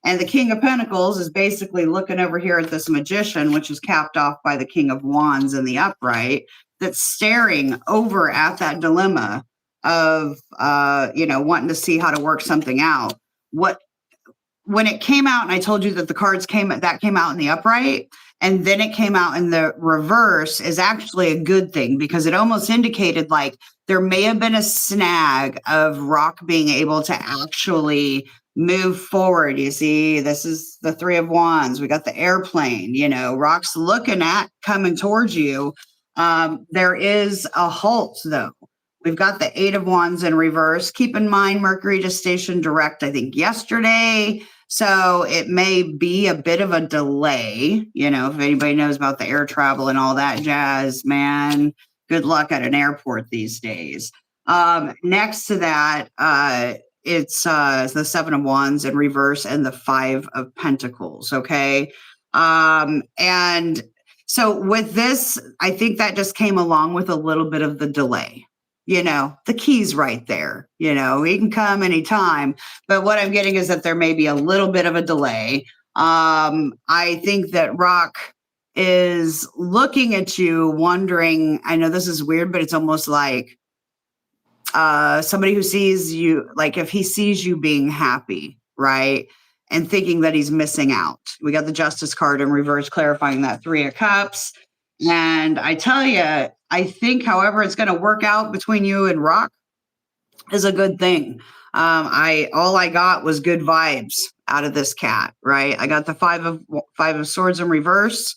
And the King of Pentacles is basically looking over here at this Magician, which is capped off by the King of Wands in the upright, that's staring over at that dilemma of wanting to see how to work something out. When it came out, and I told you that the cards came out in the upright, and then it came out in the reverse, is actually a good thing, because it almost indicated like there may have been a snag of Rock being able to actually move forward. You see, this is the Three of Wands. We got the airplane. Rock's looking at coming towards you. There is a halt, though. We've got the Eight of Wands in reverse. Keep in mind, Mercury just stationed direct, I think, yesterday. So it may be a bit of a delay. If anybody knows about the air travel and all that jazz, man, good luck at an airport these days. Next to that, it's the Seven of Wands in reverse and the Five of Pentacles. Okay. And so with this, I think that just came along with a little bit of the delay. The key's right there. He can come anytime. But what I'm getting is that there may be a little bit of a delay. I think that Rock is looking at you, wondering, I know this is weird, but it's almost like somebody who sees you, like if he sees you being happy, right? And thinking that he's missing out. We got the Justice card in reverse, clarifying that Three of Cups. And I tell you, I think, however it's going to work out between you and Rock is a good thing. All I got was good vibes out of this cat, right? I got the Five of Swords in reverse.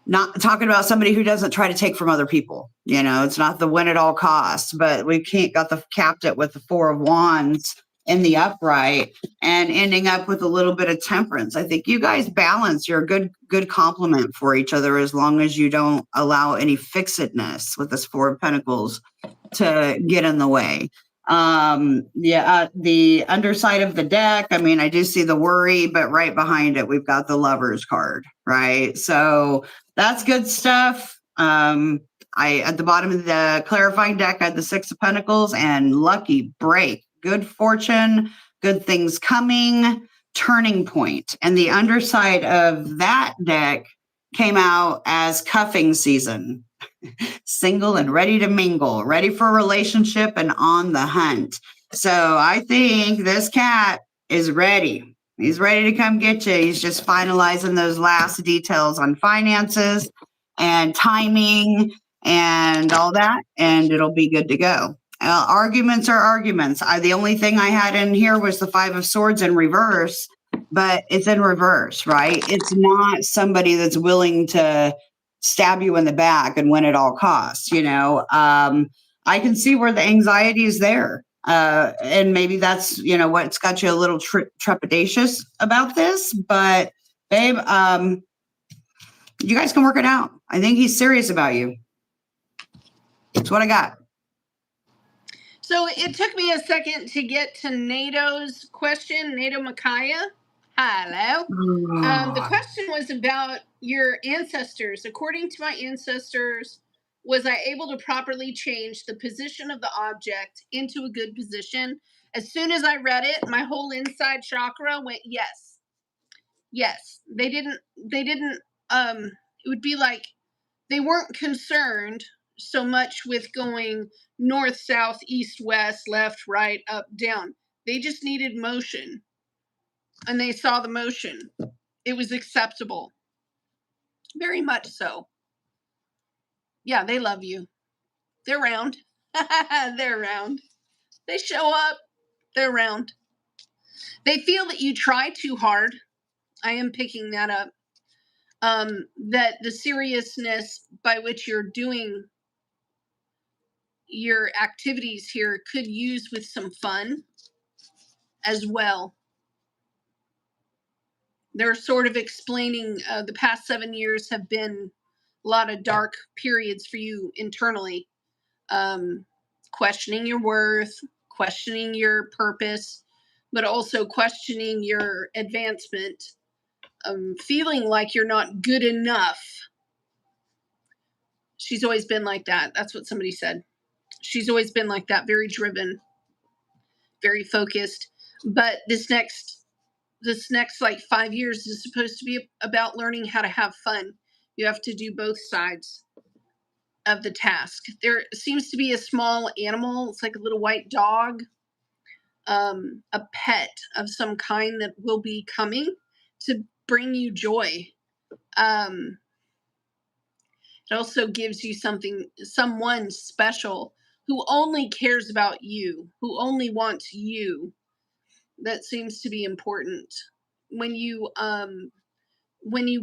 Not talking about somebody who doesn't try to take from other people. It's not the win at all costs, but we got the capped it with the Four of Wands in the upright and ending up with a little bit of temperance. I think you guys balance. You're a good complement for each other, as long as you don't allow any fixedness with this Four of Pentacles to get in the way. The underside of the deck, I mean, I do see the worry, but right behind it, we've got the Lovers card, right? So that's good stuff. At the bottom of the clarifying deck, I had the Six of Pentacles and lucky break, good fortune, good things coming, turning point. And the underside of that deck came out as cuffing season. Single and ready to mingle, ready for a relationship and on the hunt. So I think this cat is ready. He's ready to come get you. He's just finalizing those last details on finances and timing and all that, and it'll be good to go. Arguments are arguments. The only thing I had in here was the Five of Swords in reverse, but it's in reverse, right? It's not somebody that's willing to stab you in the back and win at all costs. I can see where the anxiety is there. And maybe that's, what's got you a little trepidatious about this, but babe, you guys can work it out. I think he's serious about you. That's what I got.
So it took me a second to get to NATO's question, NATO Micaiah. Hello. The question was about your ancestors. According to my ancestors, was I able to properly change the position of the object into a good position? As soon as I read it, my whole inside chakra went yes. Yes. They didn't it would be like they weren't concerned so much with going north, south, east, west, left, right, up, down. They just needed motion, and they saw the motion. It was acceptable. Very much so. Yeah, they love you. They're round. They're round. They show up. They're round. They feel that you try too hard. I am picking that up. That the seriousness by which you're doing your activities here could use with some fun as well. They're sort of explaining the past 7 years have been a lot of dark periods for you internally. Questioning your worth, questioning your purpose, but also questioning your advancement, feeling like you're not good enough. She's always been like that. That's what somebody said. She's always been like that, very driven, very focused. But this next like 5 years is supposed to be about learning how to have fun. You have to do both sides of the task. There seems to be a small animal. It's like a little white dog, a pet of some kind that will be coming to bring you joy. It also gives you someone special who only cares about you, who only wants you. That seems to be important. When you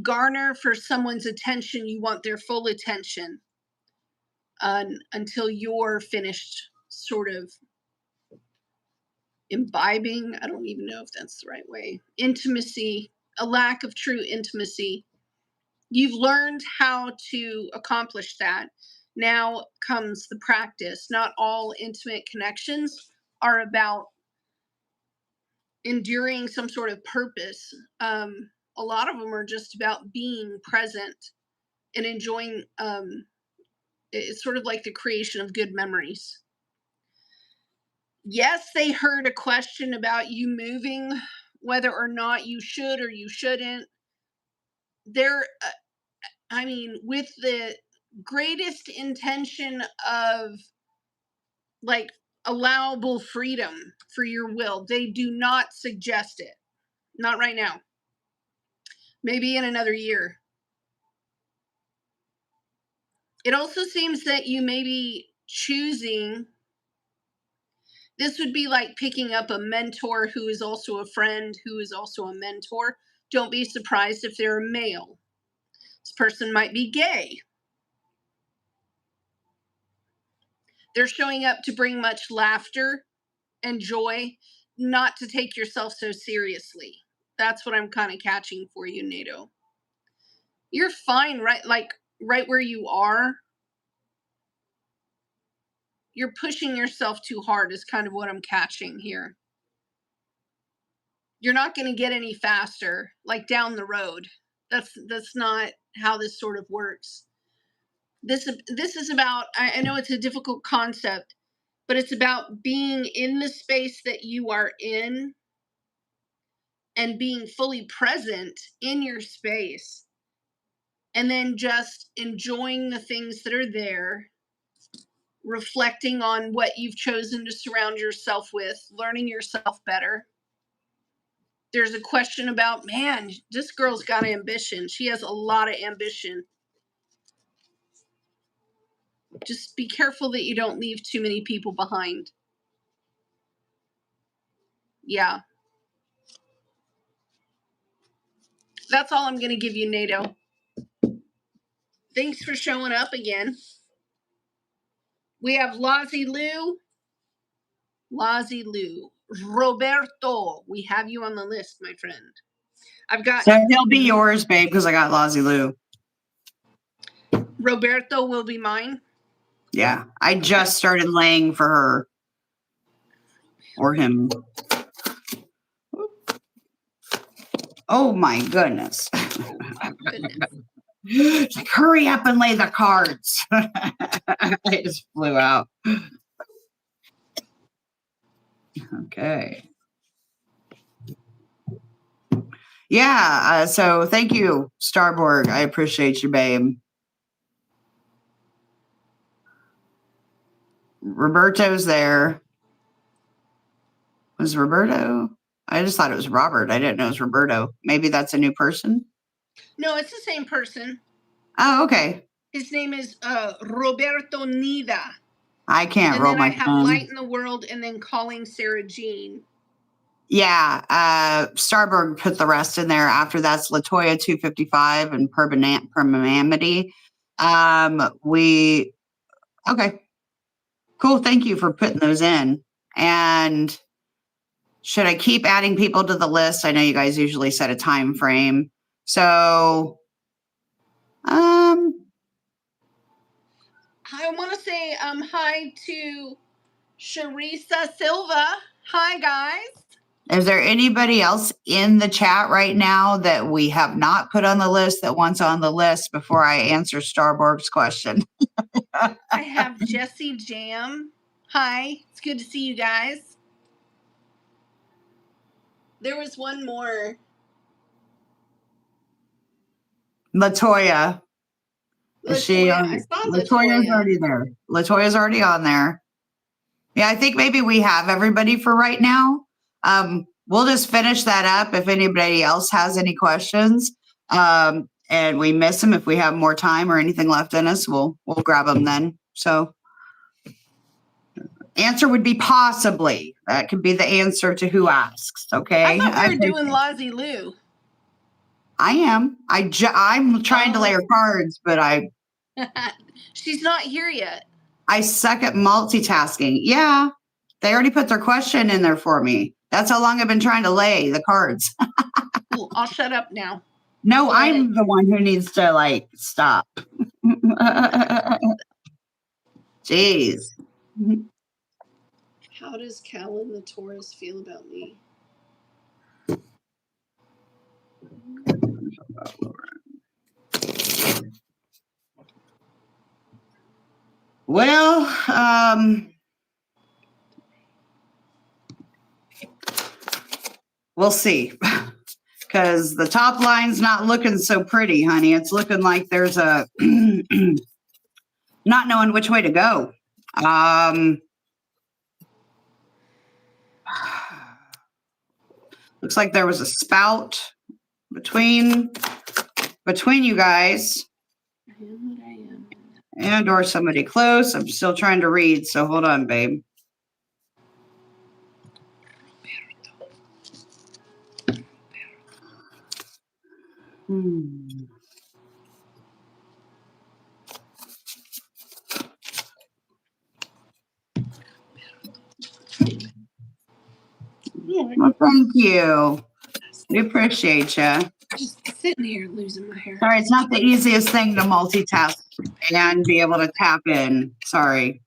garner for someone's attention, you want their full attention until you're finished sort of imbibing. I don't even know if that's the right way. Intimacy, a lack of true intimacy. You've learned how to accomplish that. Now comes the practice. Not all intimate connections are about enduring some sort of purpose. A lot of them are just about being present and enjoying. It's sort of like the creation of good memories. Yes, they heard a question about you moving, whether or not you should or you shouldn't. They're, with the greatest intention of like allowable freedom for your will, they do not suggest it. Not right now. Maybe in another year. It also seems that you may be choosing. This would be like picking up a mentor who is also a friend, who is also a mentor. Don't be surprised if they're a male. This person might be gay. They're showing up to bring much laughter and joy, not to take yourself so seriously. That's what I'm kind of catching for you, NATO. You're fine, right? Like right where you are. You're pushing yourself too hard is kind of what I'm catching here. You're not going to get any faster, like down the road. That's not how this sort of works. This is about, I know it's a difficult concept, but it's about being in the space that you are in and being fully present in your space, and then just enjoying the things that are there, reflecting on what you've chosen to surround yourself with, learning yourself better. There's a question about, man, this girl's got ambition. She has a lot of ambition. Just be careful that you don't leave too many people behind. Yeah. That's all I'm going to give you, NATO. Thanks for showing up again. We have Lazy Lou. Roberto, we have you on the list, my friend. I've got.
So he'll be yours, babe, because I got Lazy Lou.
Roberto will be mine.
Yeah, I just started laying for her or him. Oh my goodness. Like, hurry up and lay the cards. I just flew out. Okay. Yeah, so thank you, Starborg. I appreciate you, babe. Roberto's there. Was Roberto? I just thought it was Robert. I didn't know it was Roberto. Maybe that's a new person?
No, it's the same person.
Oh, okay.
His name is Roberto Nida.
I can't roll my
And then I have Light in the World and then Calling Sarah Jean.
Yeah, Starberg put the rest in there. After that's Latoya 255 and Permanamity. Okay. Cool. Thank you for putting those in. And should I keep adding people to the list? I know you guys usually set a time frame. So
I want to say hi to Sharisa Silva. Hi, guys.
Is there anybody else in the chat right now that we have not put on the list that wants on the list before I answer Starborg's question?
I have Jesse Jam. Hi, it's good to see you guys. There was one more.
Latoya. Is she on?
I saw
Latoya's already there. Latoya's already on there. Yeah, I think maybe we have everybody for right now. We'll just finish that up if anybody else has any questions. And we miss them, if we have more time or anything left in us, we'll grab them then. So answer would be possibly. That could be the answer to who asks. Okay.
I thought we were doing Lazy Lou.
I am. I'm trying to lay her cards, but
she's not here yet.
I suck at multitasking. Yeah. They already put their question in there for me. That's how long I've been trying to lay the cards.
Cool. I'll shut up now.
No, I'm the one who needs to stop. Jeez.
How does Callan the Taurus feel about me?
Well, we'll see. Because the top line's not looking so pretty, honey. It's looking like there's a not knowing which way to go. Looks like there was a spout between you guys. And or somebody close. I'm still trying to read, so hold on, babe. Well, thank you. We appreciate you.
Just sitting here losing my hair.
Sorry, it's not the easiest thing to multitask and be able to tap in. Sorry.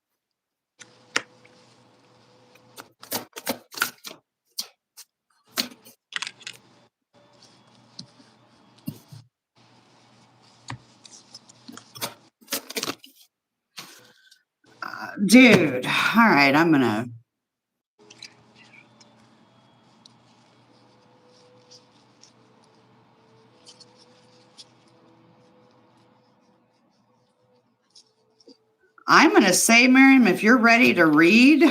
Dude, all right, I'm gonna say, Miriam, if you're ready to read,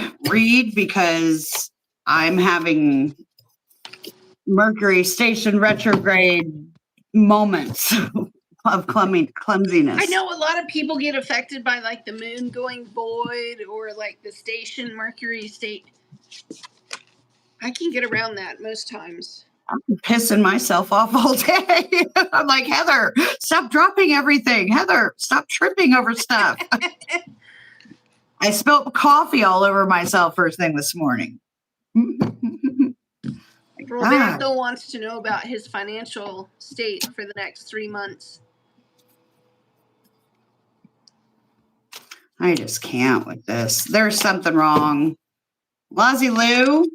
because I'm having Mercury station retrograde moments of clumsiness.
I know a lot of people get affected by the moon going void or the station Mercury state. I can get around that most times.
I'm pissing myself off all day. I'm like, Heather, stop dropping everything. Heather, stop tripping over stuff. I spilled coffee all over myself first thing this morning.
Roberto wants to know about his financial state for the next 3 months.
I just can't with this. There's something wrong. Lazy Lou?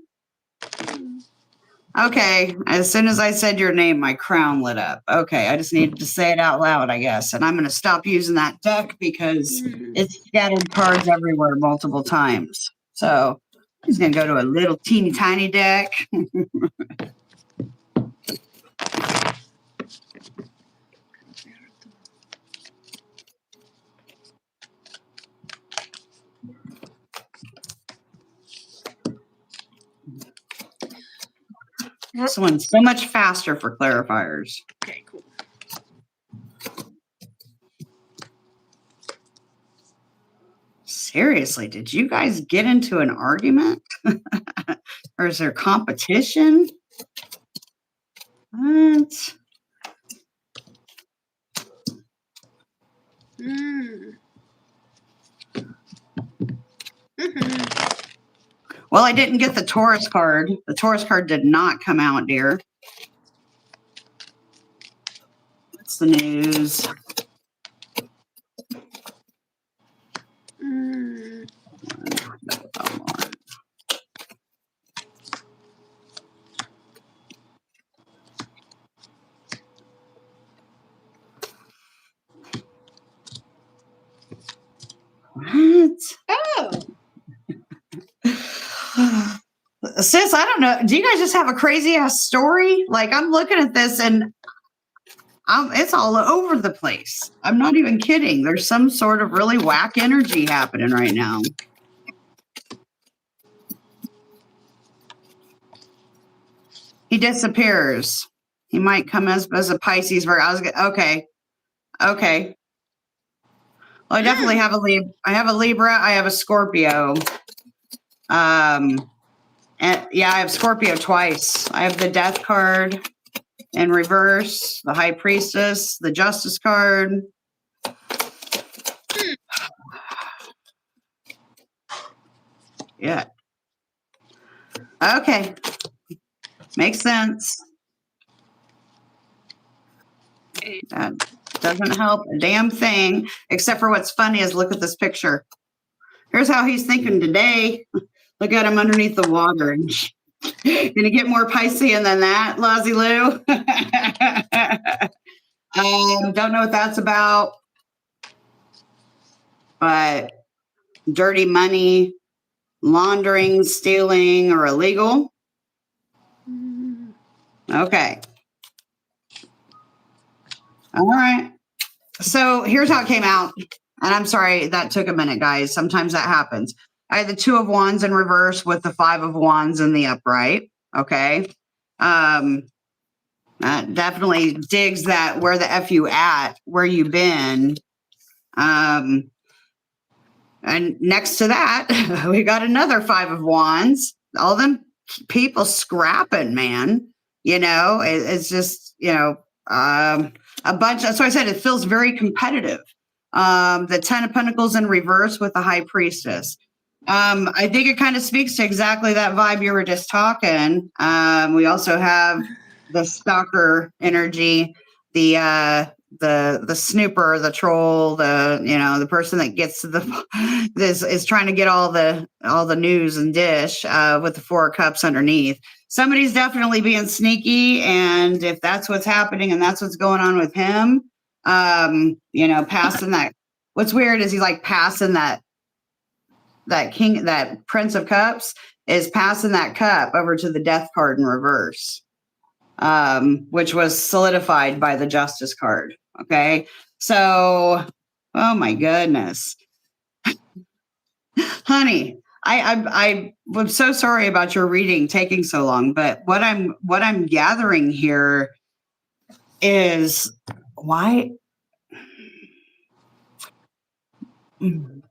Okay, as soon as I said your name, my crown lit up. Okay, I just needed to say it out loud, I guess. And I'm going to stop using that deck because it's scattered cards everywhere multiple times. So he's going to go to a little teeny tiny deck. This one's so much faster for clarifiers.
Okay, cool.
Seriously, did you guys get into an argument? Or is there competition? What? Well, I didn't get the Taurus card. The Taurus card did not come out, dear. What's the news? What?
Oh.
Sis, I don't know. Do you guys just have a crazy ass story? Like, I'm looking at this and it's all over the place. I'm not even kidding. There's some sort of really whack energy happening right now. He disappears. He might come as a Pisces. Okay. Well, I definitely have a Libra. I have a Libra. I have a Scorpio. And yeah, I have Scorpio twice. I have the Death card in reverse, the High Priestess, the Justice card. Yeah. Okay. Makes sense. That doesn't help a damn thing, except for what's funny is look at this picture. Here's how he's thinking today. Look at him underneath the water. Gonna get more Piscean than that, Lozzie Lou. Don't know what that's about, but dirty money, laundering, stealing, or illegal. Okay. All right. So here's how it came out. And I'm sorry, that took a minute, guys. Sometimes that happens. I had the 2 of Wands in reverse with the 5 of Wands in the upright. Okay. That definitely digs that where the F you at, where you been. And next to that, we got another 5 of Wands. All them people scrapping, man. It's just, a bunch. That's why I said it feels very competitive. The 10 of Pentacles in reverse with the High Priestess. I think it kind of speaks to exactly that vibe you were just talking. We also have the stalker energy, the snooper, the troll, the person that gets to this is trying to get all the news and dish with the 4 of Cups underneath. Somebody's definitely being sneaky, and if that's what's happening and that's what's going on with him, passing that. What's weird is he's like passing that king, that Prince of Cups is passing that cup over to the Death card in reverse, which was solidified by the Justice card. Okay, so oh my goodness, honey. I'm so sorry about your reading taking so long, but what I'm gathering here is why you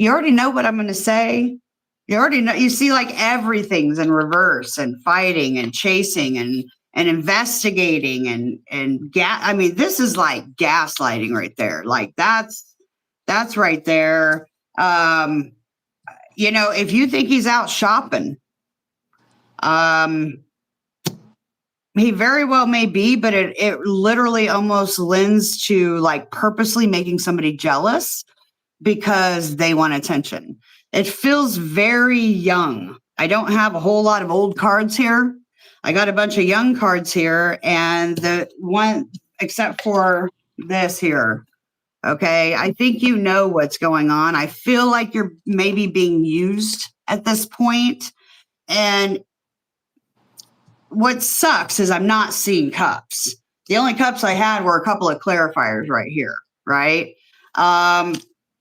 already know what I'm going to say. You already know. You see, like everything's in reverse and fighting and chasing and investigating I mean, this is like gaslighting right there. Like that's right there. If you think he's out shopping, he very well may be, but it literally almost lends to like purposely making somebody jealous because they want attention. It feels very young. I don't have a whole lot of old cards here. I got a bunch of young cards here, and the one except for this here. Okay, I think you know what's going on. I feel like you're maybe being used at this point. And what sucks is I'm not seeing cups. The only cups I had were a couple of clarifiers right here, right?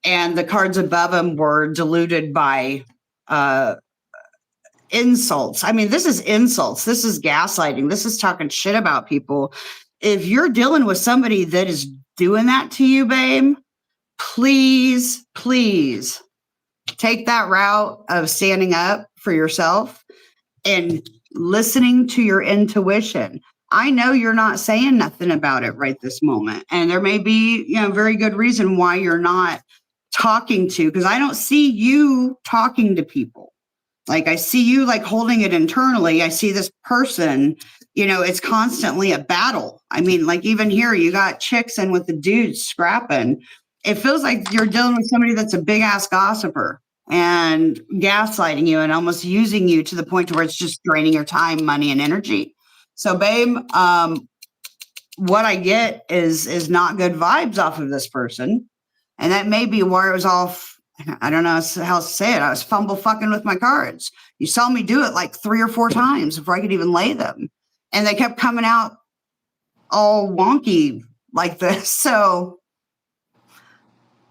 And the cards above them were diluted by insults. I mean, this is insults. This is gaslighting. This is talking shit about people. If you're dealing with somebody that is doing that to you, babe, please, please take that route of standing up for yourself and listening to your intuition. I know you're not saying nothing about it right this moment. And there may be, very good reason why you're not talking to, because I don't see you talking to people. Like I see you like holding it internally. I see this person, it's constantly a battle. I mean, like even here, you got chicks and with the dudes scrapping. It feels like you're dealing with somebody that's a big ass gossiper and gaslighting you and almost using you to the point to where it's just draining your time, money, and energy. So, babe, what I get is not good vibes off of this person. And that may be where it was off. I don't know how to say it. I was fumble fucking with my cards. You saw me do it like 3 or 4 times before I could even lay them. And they kept coming out all wonky like this. So,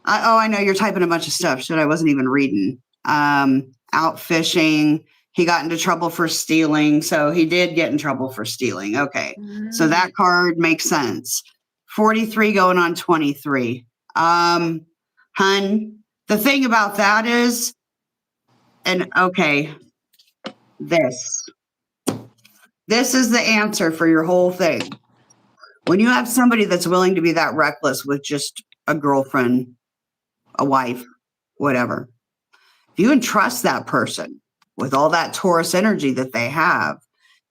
I know you're typing a bunch of stuff. Shit, I wasn't even reading. Out fishing. He got into trouble for stealing. So he did get in trouble for stealing. Okay. So that card makes sense. 43 going on 23. Hun, the thing about that is, and okay, this is the answer for your whole thing. When you have somebody that's willing to be that reckless with just a girlfriend, a wife, whatever, if you entrust that person with all that Taurus energy that they have,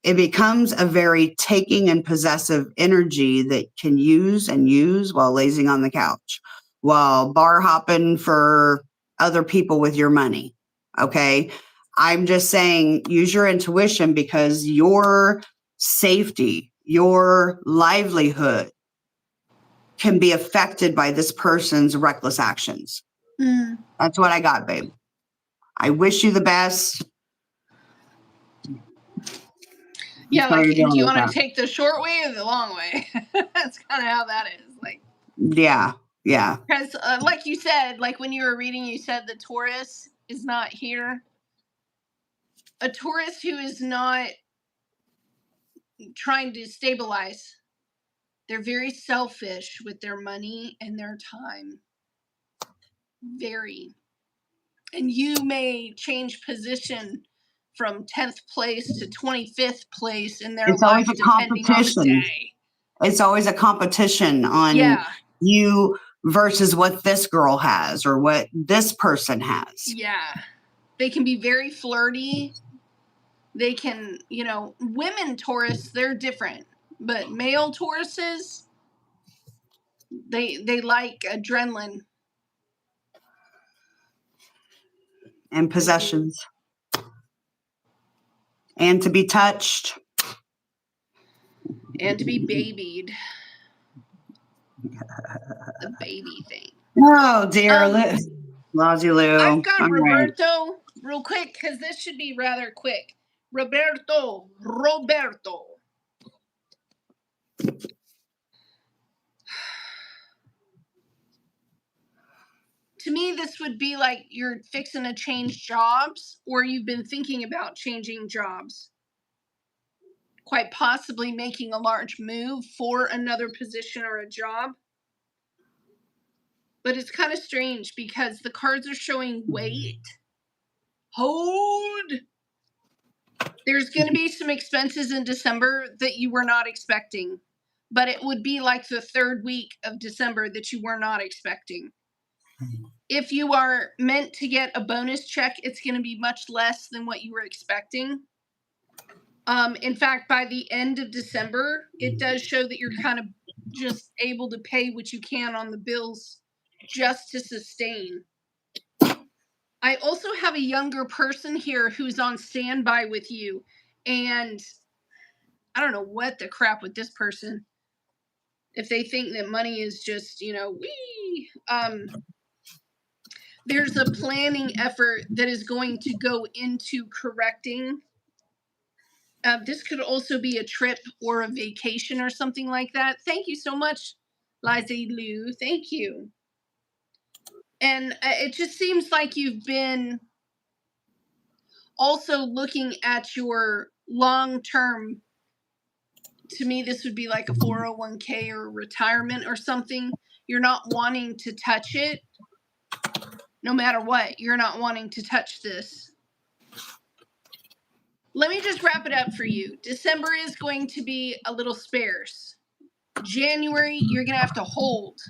it becomes a very taking and possessive energy that can use while lazing on the couch, while bar hopping for other people with your money. Okay. I'm just saying, use your intuition, because your safety, your livelihood can be affected by this person's reckless actions. That's what I got, babe. I wish you the best.
Yeah, like, do you want to take the short way or the long way? That's kind of how that is. Like, yeah. Because, like you said, like when you were reading, you said the Taurus is not here. A Taurus who is not trying to stabilize. They're very selfish with their money and their time. Very. And you may change position from 10th place to 25th place in their life, depending on the day.
It's always a competition on you versus what this girl has or what this person has.
Yeah. They can be very flirty. They can, women Taurus, they're different. But male Tauruses, they like adrenaline.
And possessions. And to be touched.
And to be babied. The baby thing.
Oh, dear. Lousy Lou.
I've got Roberto real quick, because this should be rather quick. Roberto. To me, this would be like you're fixing to change jobs, or you've been thinking about changing jobs. Quite possibly making a large move for another position or a job. But it's kind of strange because the cards are showing wait. Hold. There's going to be some expenses in December that you were not expecting. But it would be like the 3rd week of December that you were not expecting. If you are meant to get a bonus check, it's going to be much less than what you were expecting. In fact, by the end of December, it does show that you're kind of just able to pay what you can on the bills just to sustain. I also have a younger person here who's on standby with you, and I don't know what the crap with this person. If they think that money is just, there's a planning effort that is going to go into correcting. This could also be a trip or a vacation or something like that. Thank you so much, Liza Lou. Thank you. And it just seems like you've been Also looking at your long-term, to me, this would be like a 401k or retirement or something. You're not wanting to touch it. No matter what, you're not wanting to touch this. Let me just wrap it up for you. December is going to be a little sparse. January, you're going to have to hold.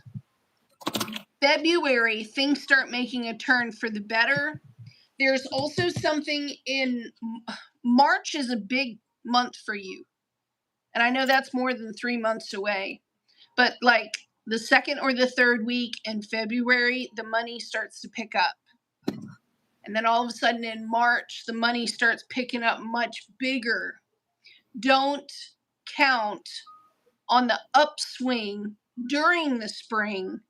February, things start making a turn for the better. There's also something in March is a big month for you. And I know that's more than 3 months away. But like the second or the third week in February, the money starts to pick up. And then all of a sudden in March, the money starts picking up much bigger. Don't count on the upswing during the spring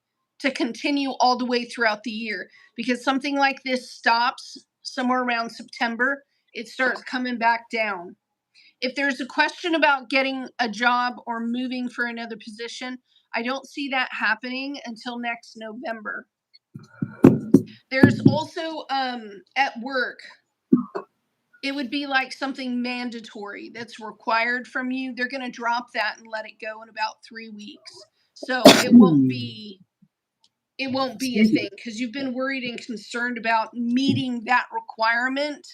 to continue all the way throughout the year, because something like this stops somewhere around September. It starts coming back down. If there's a question about getting a job or moving for another position, I don't see that happening until next November. There's also at work, it would be like something mandatory that's required from you. They're going to drop that and let it go in about 3 weeks. So it won't be a thing, because you've been worried and concerned about meeting that requirement.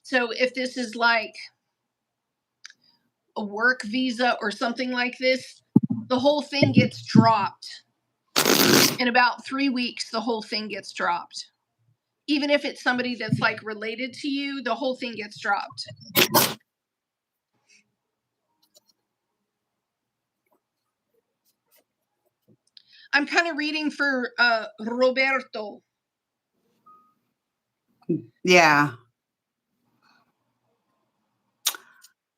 So if this is like a work visa or something like this, the whole thing gets dropped. In about 3 weeks, the whole thing gets dropped. Even if it's somebody that's like related to you, the whole thing gets dropped. I'm kind of reading for Roberto.
Yeah.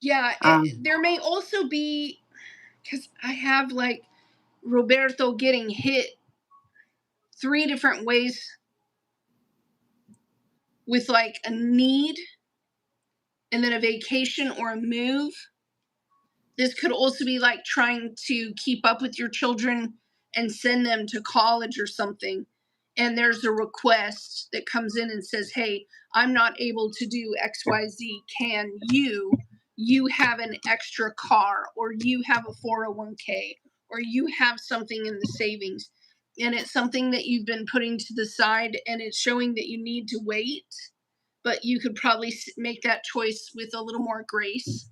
Yeah, there may also be, because I have like Roberto getting hit 3 different ways with like a need and then a vacation or a move. This could also be like trying to keep up with your children and send them to college or something. And there's a request that comes in and says, hey, I'm not able to do XYZ. Can you have an extra car, or you have a 401k, or you have something in the savings? And it's something that you've been putting to the side, and it's showing that you need to wait, but you could probably make that choice with a little more grace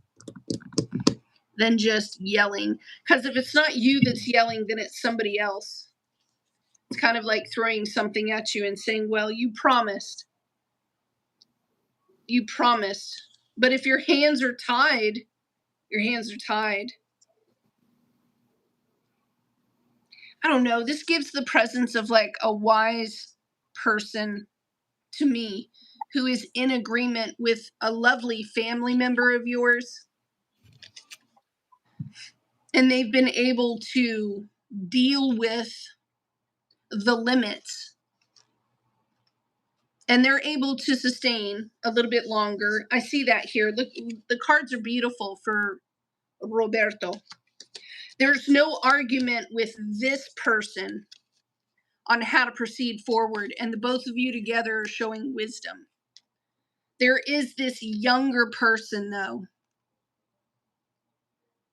than just yelling. Because if it's not you that's yelling, then it's somebody else. It's kind of like throwing something at you and saying, well, you promised. You promised. But if your hands are tied, your hands are tied. I don't know. This gives the presence of like a wise person to me, who is in agreement with a lovely family member of yours. And they've been able to deal with the limits, and they're able to sustain a little bit longer. I see that here. Look, the cards are beautiful for Roberto. There's no argument with this person on how to proceed forward, and the both of you together are showing wisdom. There is this younger person, though,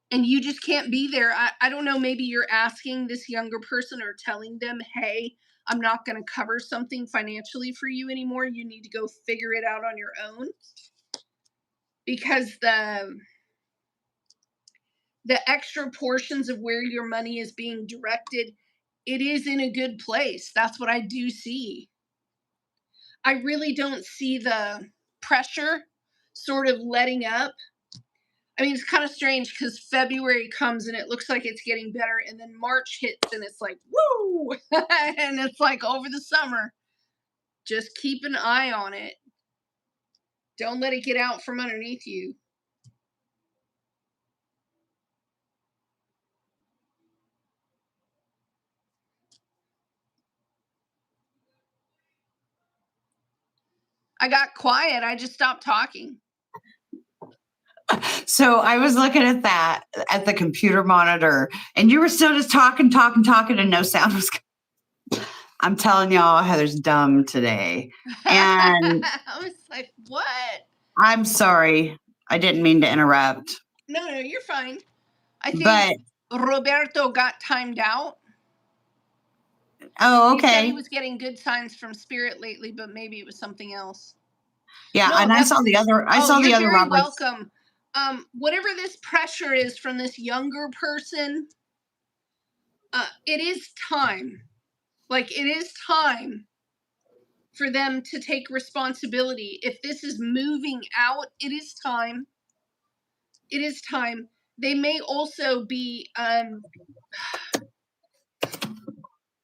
and you just can't be there. I don't know, maybe you're asking this younger person or telling them, hey, I'm not going to cover something financially for you anymore. You need to go figure it out on your own. Because the extra portions of where your money is being directed, it is in a good place. That's what I do see. I really don't see the pressure sort of letting up. I mean, it's kind of strange because February comes and it looks like it's getting better, and then March hits and it's like, woo! And it's like over the summer. Just keep an eye on it. Don't let it get out from underneath you. I got quiet. I just stopped talking.
So I was looking at that at the computer monitor, and you were still just talking, and no sound was coming. I'm telling y'all, Heather's dumb today. And
I was like, what?
I'm sorry. I didn't mean to interrupt.
No, you're fine. I think
But
Roberto got timed out.
oh,
He said
okay.
he was getting good signs from Spirit lately, but maybe it was something else.
Yeah,
No,
and I saw the other. I saw the other
you're very
Roberts.
welcome. Whatever this pressure is from this younger person, it is time. Like, it is time for them to take responsibility. If this is moving out, it is time. It is time. They may also be, I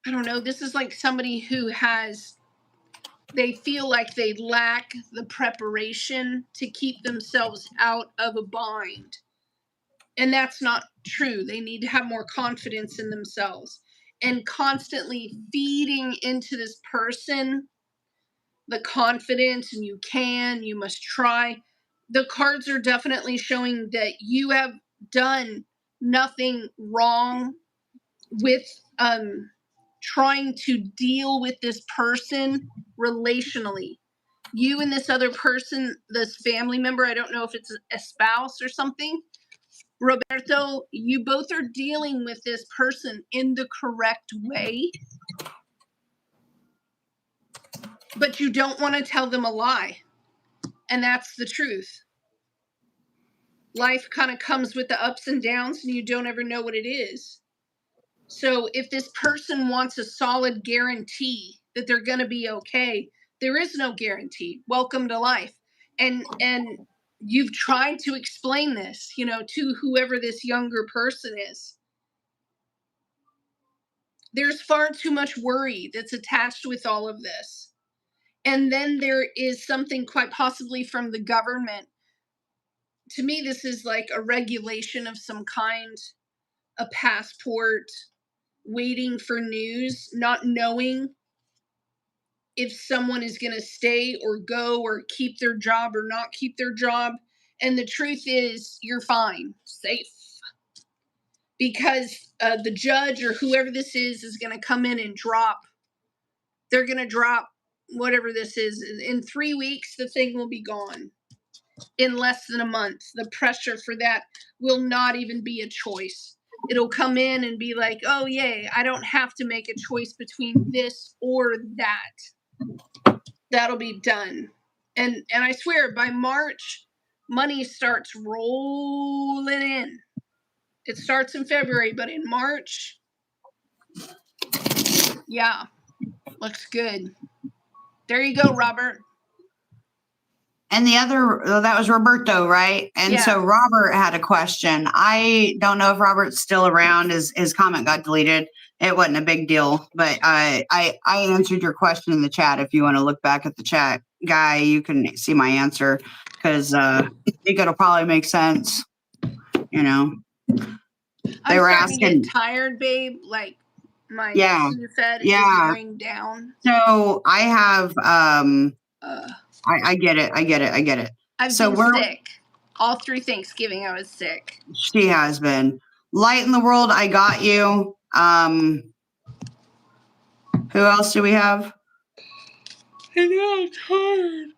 don't know, this is like somebody who they feel like they lack the preparation to keep themselves out of a bind. And that's not true. They need to have more confidence in themselves. And constantly feeding into this person the confidence, and you must try. The cards are definitely showing that you have done nothing wrong with trying to deal with this person relationally. You and this other person, this family member, I don't know if it's a spouse or something, Roberto, you both are dealing with this person in the correct way, but you don't want to tell them a lie. And that's the truth. Life kind of comes with the ups and downs, and you don't ever know what it is. So if this person wants a solid guarantee that they're going to be okay, there is no guarantee. Welcome to life. And you've tried to explain this, to whoever this younger person is. There's far too much worry that's attached with all of this. And then there is something quite possibly from the government. To me, this is like a regulation of some kind, a passport, waiting for news, not knowing if someone is going to stay or go or keep their job or not keep their job. And the truth is, you're fine, safe. Because the judge or whoever this is going to come in and they're going to drop whatever this is. In 3 weeks, the thing will be gone. In less than a month. The pressure for that will not even be a choice. It'll come in and be like, oh, yay, I don't have to make a choice between this or that. That'll be done. And I swear, by March, money starts rolling in. It starts in February, but in March, yeah, looks good. There you go, Robert.
And the other, that was Roberto, right? And
Yeah.
So Robert had a question. I don't know if Robert's still around. His comment got deleted. It wasn't a big deal, but I answered your question in the chat. If you want to look back at the chat, Guy, you can see my answer because I think it'll probably make sense. They were asking.
To get tired, babe. Like my Sudafed is wearing down.
So I have I get it.
I've been sick. All through Thanksgiving, I was sick.
She has been. Light in the world, I got you. Who else do we have?
I know, I'm tired.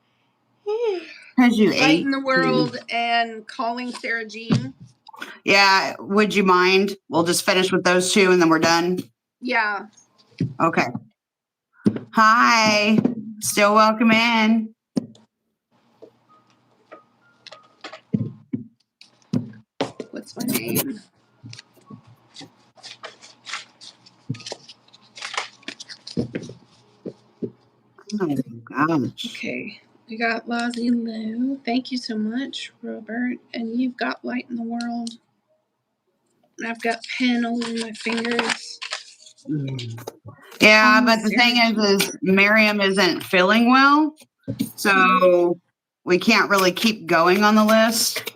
Because you ate.
Light in the world and calling Sarah Jean.
Yeah, would you mind? We'll just finish with those two and then we're done.
Yeah.
Okay. Hi. Still welcome in.
What's my name?
Oh, gosh.
Okay. We got Lazy Lou. Thank you so much, Robert. And you've got Light in the World. And I've got pen all over my fingers.
Yeah, but the thing is Miriam isn't feeling well. So we can't really keep going on the list.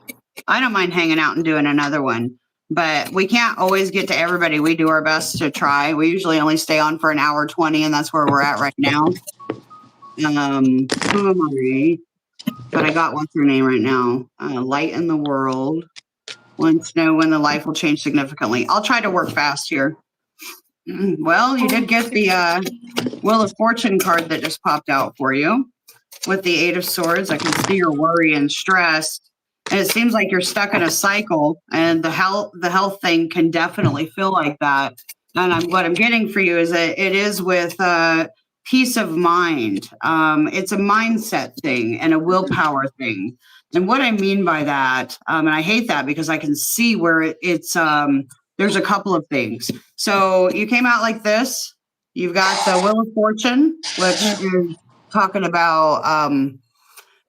I don't mind hanging out and doing another one, but we can't always get to everybody. We do our best to try. We usually only stay on for an hour 20, and that's where we're at right now. Who am I? But I got what's her name right now. Light in the world. Want to know when the life will change significantly. I'll try to work fast here. Well, you did get the Wheel of Fortune card that just popped out for you with the Eight of Swords. I can see your worry and stress. And it seems like you're stuck in a cycle, and the health thing can definitely feel like that. And what I'm getting for you is that it is with peace of mind. It's a mindset thing and a willpower thing. And what I mean by that, and I hate that because I can see where it's there's a couple of things. So you came out like this. You've got the Wheel of Fortune, which is talking about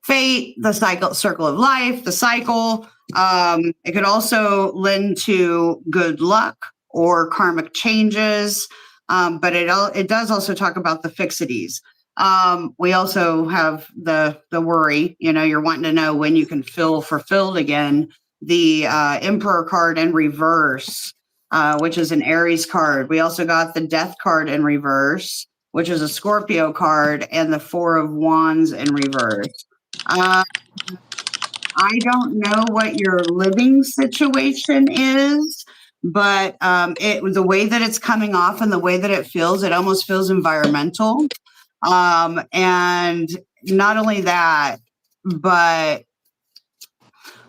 fate, the circle of life, the cycle. It could also lend to good luck or karmic changes, but it does also talk about the fixities. We also have the worry. You're wanting to know when you can feel fulfilled again. The Emperor card in reverse, which is an Aries card. We also got the Death card in reverse, which is a Scorpio card, and the Four of Wands in reverse. I don't know what your living situation is, but the way that it's coming off and the way that it feels, it almost feels environmental. And not only that, but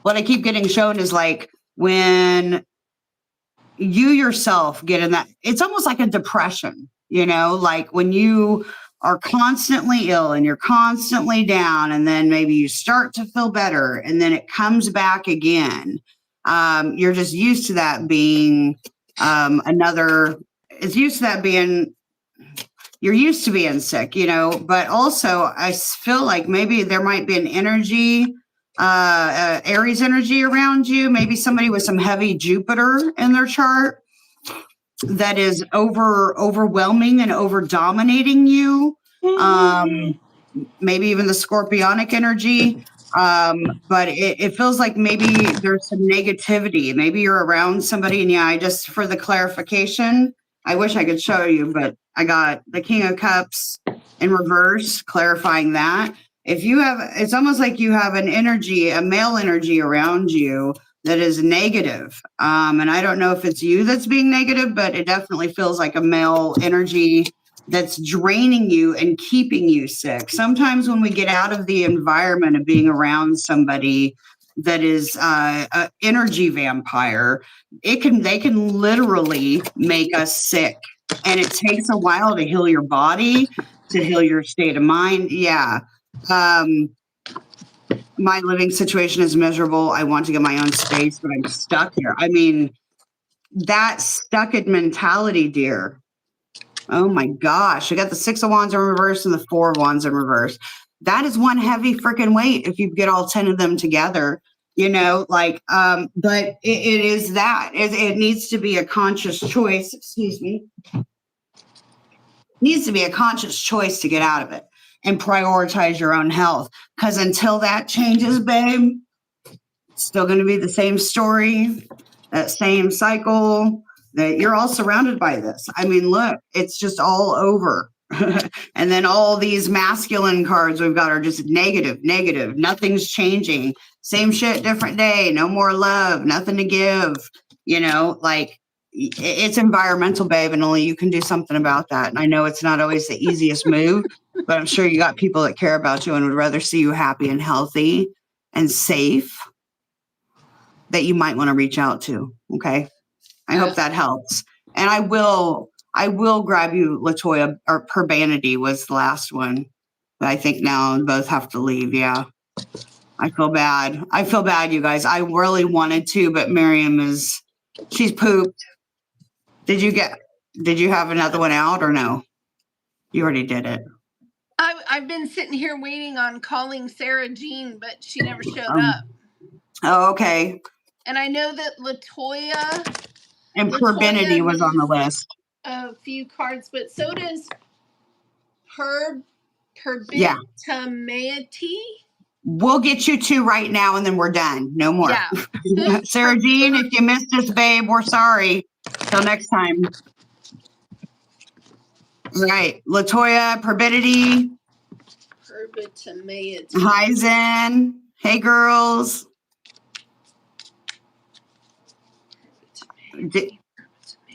what I keep getting shown is like when you yourself get in that, it's almost like a depression, like when you are constantly ill and you're constantly down, and then maybe you start to feel better and then it comes back again. You're just used to that being you're used to being sick, but also I feel like maybe there might be an energy, Aries energy around you, maybe somebody with some heavy Jupiter in their chart that is overwhelming and over dominating you. Maybe even the scorpionic energy. But it feels like maybe there's some negativity. Maybe you're around somebody, and for the clarification, I wish I could show you, but I got the King of Cups in reverse, clarifying that. It's almost like you have an energy, a male energy around you that is negative. And I don't know if it's you that's being negative, but it definitely feels like a male energy that's draining you and keeping you sick. Sometimes when we get out of the environment of being around somebody that is an energy vampire, they can literally make us sick. And it takes a while to heal your body, to heal your state of mind. Yeah. My living situation is miserable. I want to get my own space, but I'm stuck here. I mean, that stuck-in mentality, dear. Oh my gosh. I got the Six of Wands in reverse and the Four of Wands in reverse. That is one heavy freaking weight if you get all 10 of them together, but it is that. It needs to be a conscious choice. Excuse me. Needs to be a conscious choice to get out of it and prioritize your own health. Because until that changes, babe, it's still going to be the same story, that same cycle, that you're all surrounded by this. I mean, look, it's just all over. And then all these masculine cards we've got are just negative. Nothing's changing. Same shit, different day. No more love, nothing to give. It's environmental, babe, and only you can do something about that. And I know it's not always the easiest move, but I'm sure you got people that care about you and would rather see you happy and healthy and safe that you might want to reach out to. Okay. I hope that helps. And I will grab you, Latoya, or Urbanity was the last one. But I think now both have to leave. Yeah. I feel bad. You guys. I really wanted to, but Miriam she's pooped. Did you have another one out or no? You already did it.
I've been sitting here waiting on calling Sarah Jean, but she never showed up.
Oh, okay.
And I know that Latoya
and Urbanity was on the list.
A few cards, but so does Herbitamati.
Yeah. We'll get you two right now, and then we're done. No more. Yeah. Sarah Jean, if you missed us, babe, we're sorry. Till next time. All right. Latoya, Urbanity. Hi, Zen. Hey, girls.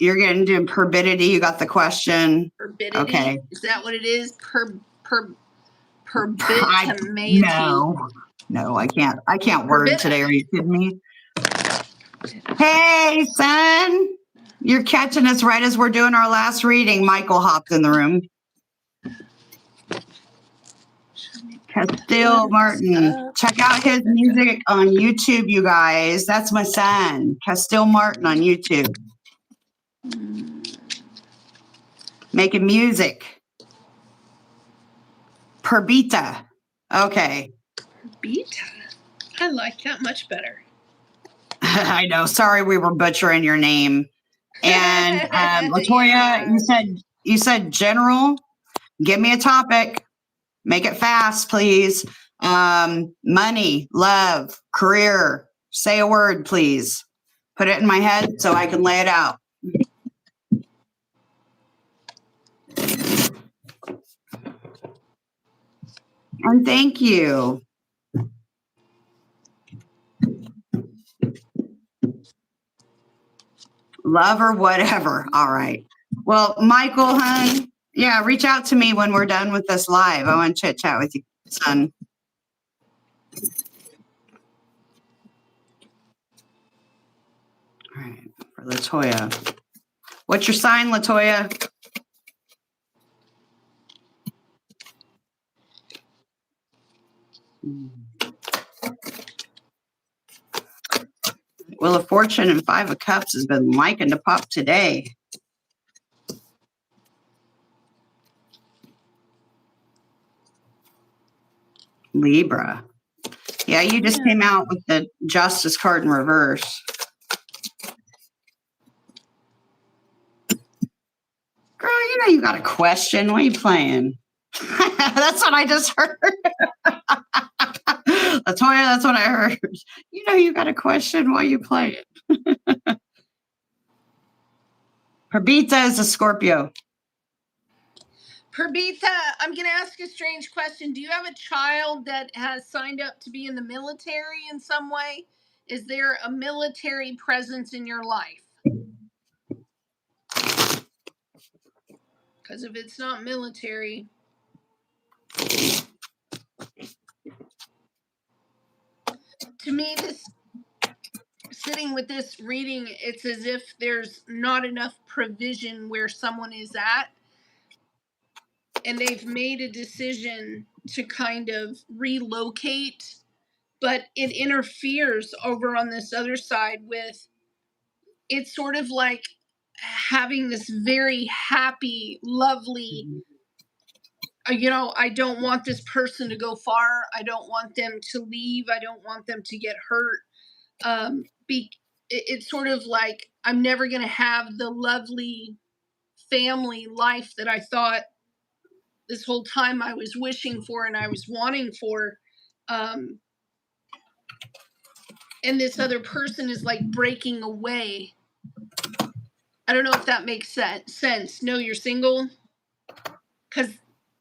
You're getting to turbidity. You got the question.
Turbidity?
Okay.
Is that what it is?
No, I can't word today. Are you kidding me? Hey, son. You're catching us right as we're doing our last reading. Michael hopped in the room. Castile Martin. Check out his music on YouTube, you guys. That's my son, Castile Martin on YouTube. Making music. Perbita. Okay.
Perbita. I like that much better.
I know. Sorry, we were butchering your name. And Latoya, yeah. you said general. Give me a topic. Make it fast, please. Money, love, career. Say a word, please. Put it in my head so I can lay it out. And thank you. Love or whatever. All right. Well, Michael, hun, yeah, reach out to me when we're done with this live. I want to chit chat with you, son. All right, for Latoya. What's your sign, Latoya? Wheel of Fortune and Five of Cups has been liking to pop today. Libra. Yeah, you just came out with the Justice card in reverse. Girl, you know you got a question. What are you playing? That's what I just heard. Latoya, that's what I heard. You know you got a question. Why are you playing? Perbita is a Scorpio.
Perbita, I'm going to ask a strange question. Do you have a child that has signed up to be in the military in some way? Is there a military presence in your life? Because if it's not military, to me, this sitting with this reading, it's as if there's not enough provision where someone is at, and they've made a decision to kind of relocate, but it interferes over on this other side with, it's sort of like having this very happy, lovely, I don't want this person to go far. I don't want them to leave. I don't want them to get hurt. It's sort of like I'm never going to have the lovely family life that I thought this whole time I was wishing for and I was wanting for. And this other person is like breaking away. I don't know if that makes sense. No, you're single? Because,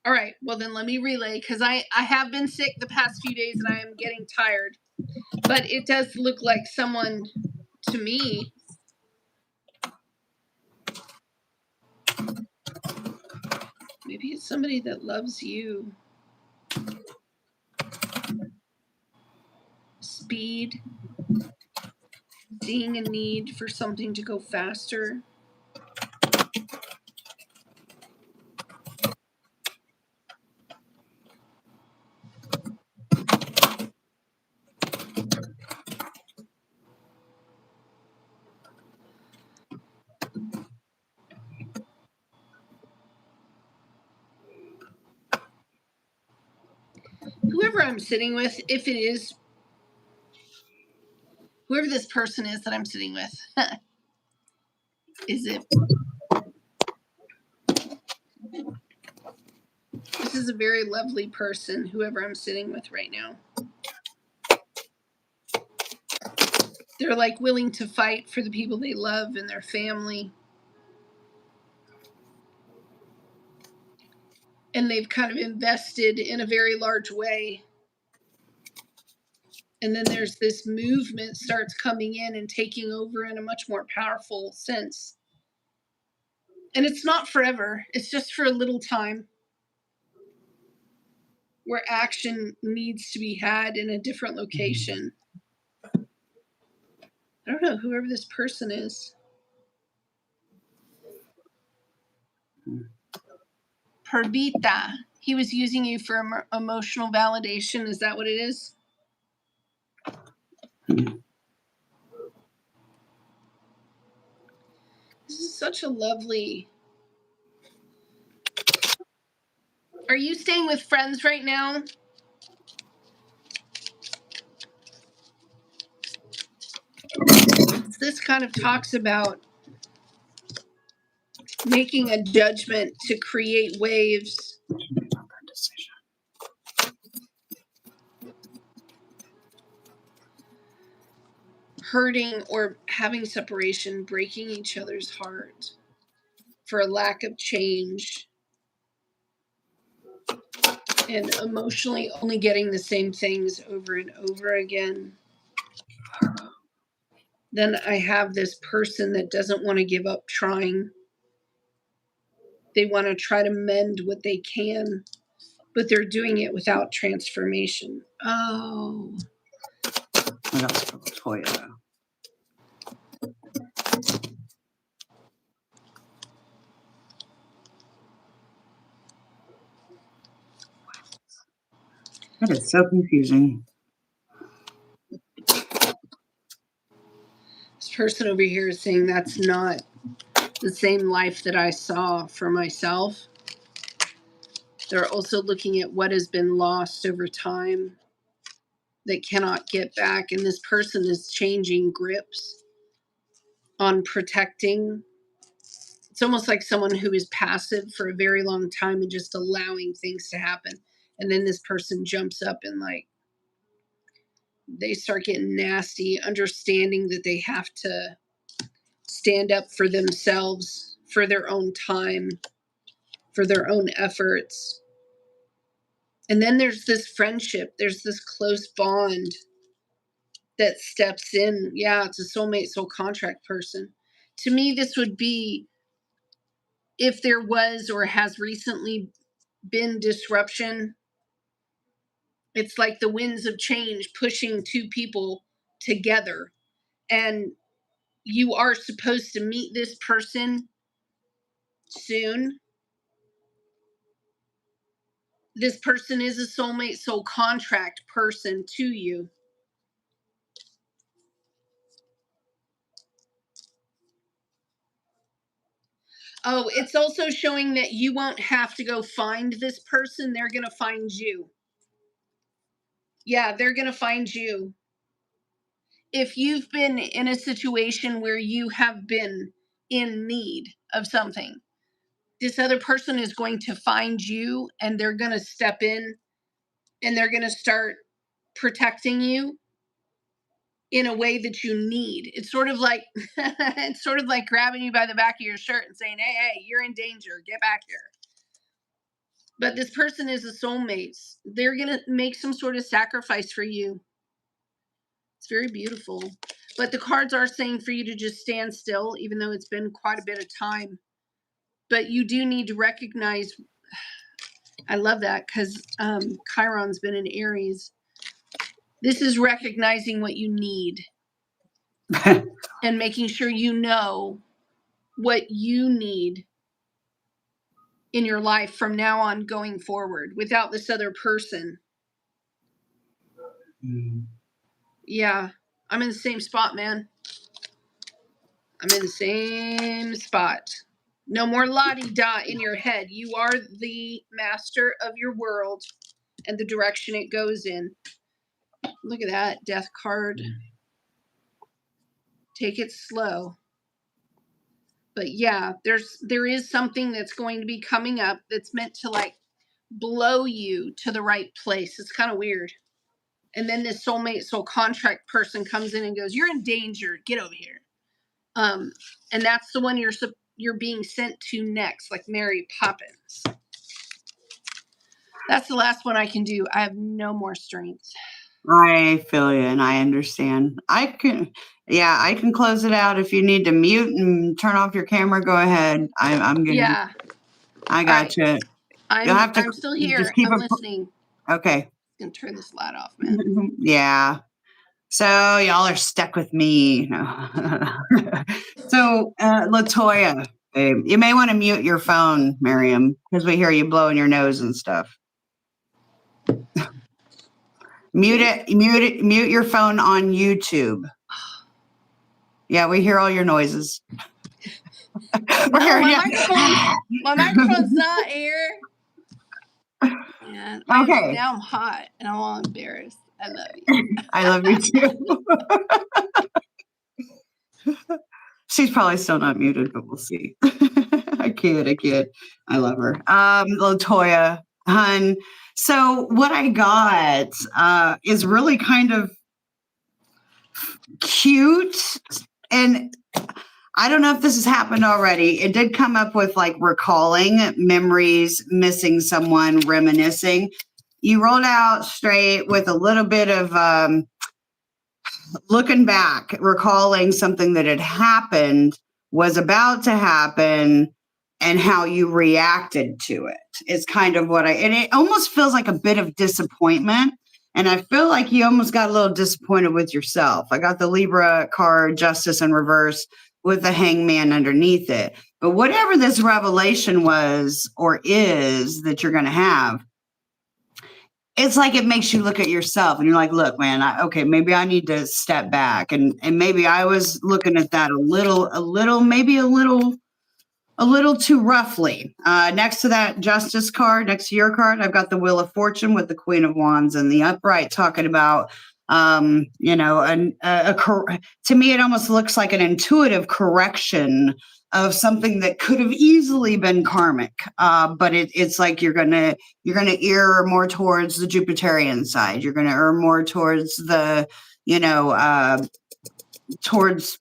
all right, well then let me relay, because I have been sick the past few days and I am getting tired. But it does look like someone, to me, maybe it's somebody that loves you. Speed. Seeing a need for something to go faster. Whoever I'm sitting with, if it is whoever this person is that I'm sitting with, is it? This is a very lovely person, whoever I'm sitting with right now. They're like willing to fight for the people they love and their family. And they've kind of invested in a very large way. And then there's this movement starts coming in and taking over in a much more powerful sense. And it's not forever. It's just for a little time where action needs to be had in a different location. I don't know, whoever this person is. Perdita. He was using you for emotional validation. Is that what it is? This is such a lovely... Are you staying with friends right now? This kind of talks about making a judgment to create waves. Hurting or having separation, breaking each other's heart for a lack of change, and emotionally only getting the same things over and over again. Then I have this person that doesn't want to give up trying. They want to try to mend what they can, but they're doing it without transformation. Oh.
What else for Latoya? That is so confusing.
This person over here is saying that's not the same life that I saw for myself. They're also looking at what has been lost over time that cannot get back. And this person is changing grips on protecting. It's almost like someone who is passive for a very long time and just allowing things to happen. And then this person jumps up and like, they start getting nasty, understanding that they have to stand up for themselves, for their own time, for their own efforts. And then there's this friendship, there's this close bond that steps in. Yeah, it's a soulmate, soul contract person. To me, this would be if there was or has recently been disruption. It's like the winds of change pushing two people together. And you are supposed to meet this person soon. This person is a soulmate, soul contract person to you. Oh, it's also showing that you won't have to go find this person. They're going to find you. Yeah, they're going to find you. If you've been in a situation where you have been in need of something, this other person is going to find you and they're going to step in and they're going to start protecting you in a way that you need. It's sort of like it's sort of like grabbing you by the back of your shirt and saying, hey, you're in danger. Get back here. But this person is a soulmate. They're going to make some sort of sacrifice for you. It's very beautiful. But the cards are saying for you to just stand still, even though it's been quite a bit of time. But you do need to recognize, I love that because Chiron's been in Aries. This is recognizing what you need and making sure you know what you need in your life from now on going forward without this other person. Yeah, I'm in the same spot, man. I'm in the same spot. No more la-di-da in your head. You are the master of your world and the direction it goes in. Look at that death card. Take it slow. But yeah, there is something that's going to be coming up that's meant to like blow you to the right place. It's kind of weird. And then this soulmate, soul contract person comes in and goes, "You're in danger. Get over here." And that's the one you're being sent to next, like Mary Poppins. That's the last one I can do. I have no more strength.
I feel you and I understand. I can close it out. If you need to mute and turn off your camera, go ahead. I'm good.
Yeah.
I
All
got
right.
you. You'll have to
I'm still
just
here.
keep
I'm
it.
listening.
Okay.
I'm gonna turn this light off, man.
Yeah. So y'all are stuck with me. No. So Latoya, babe, you may want to mute your phone, Miriam, because we hear you blowing your nose and stuff. Mute your phone on YouTube. Yeah, we hear all your noises.
No, my microphone's not here. And
Okay.
now I'm hot and I'm all embarrassed. I love you.
I love you too. She's probably still not muted, but we'll see. I kid. I love her. Latoya, hun. So what I got is really kind of cute. And I don't know if this has happened already. It did come up with like recalling memories, missing someone, reminiscing. You rolled out straight with a little bit of looking back, recalling something that had happened, was about to happen, and how you reacted to it. It's kind of and it almost feels like a bit of disappointment. And I feel like you almost got a little disappointed with yourself. I got the Libra card, Justice in reverse, with the hangman underneath it. But whatever this revelation was or is that you're going to have, it's like it makes you look at yourself and you're like, look, man, maybe I need to step back. And maybe I was looking at that a little too roughly. Next to that Justice card, next to your card, I've got the Wheel of Fortune with the Queen of Wands and the upright, talking about, to me, it almost looks like an intuitive correction of something that could have easily been karmic. But it's like you're gonna err more towards the Jupiterian side. You're gonna err more towards the, towards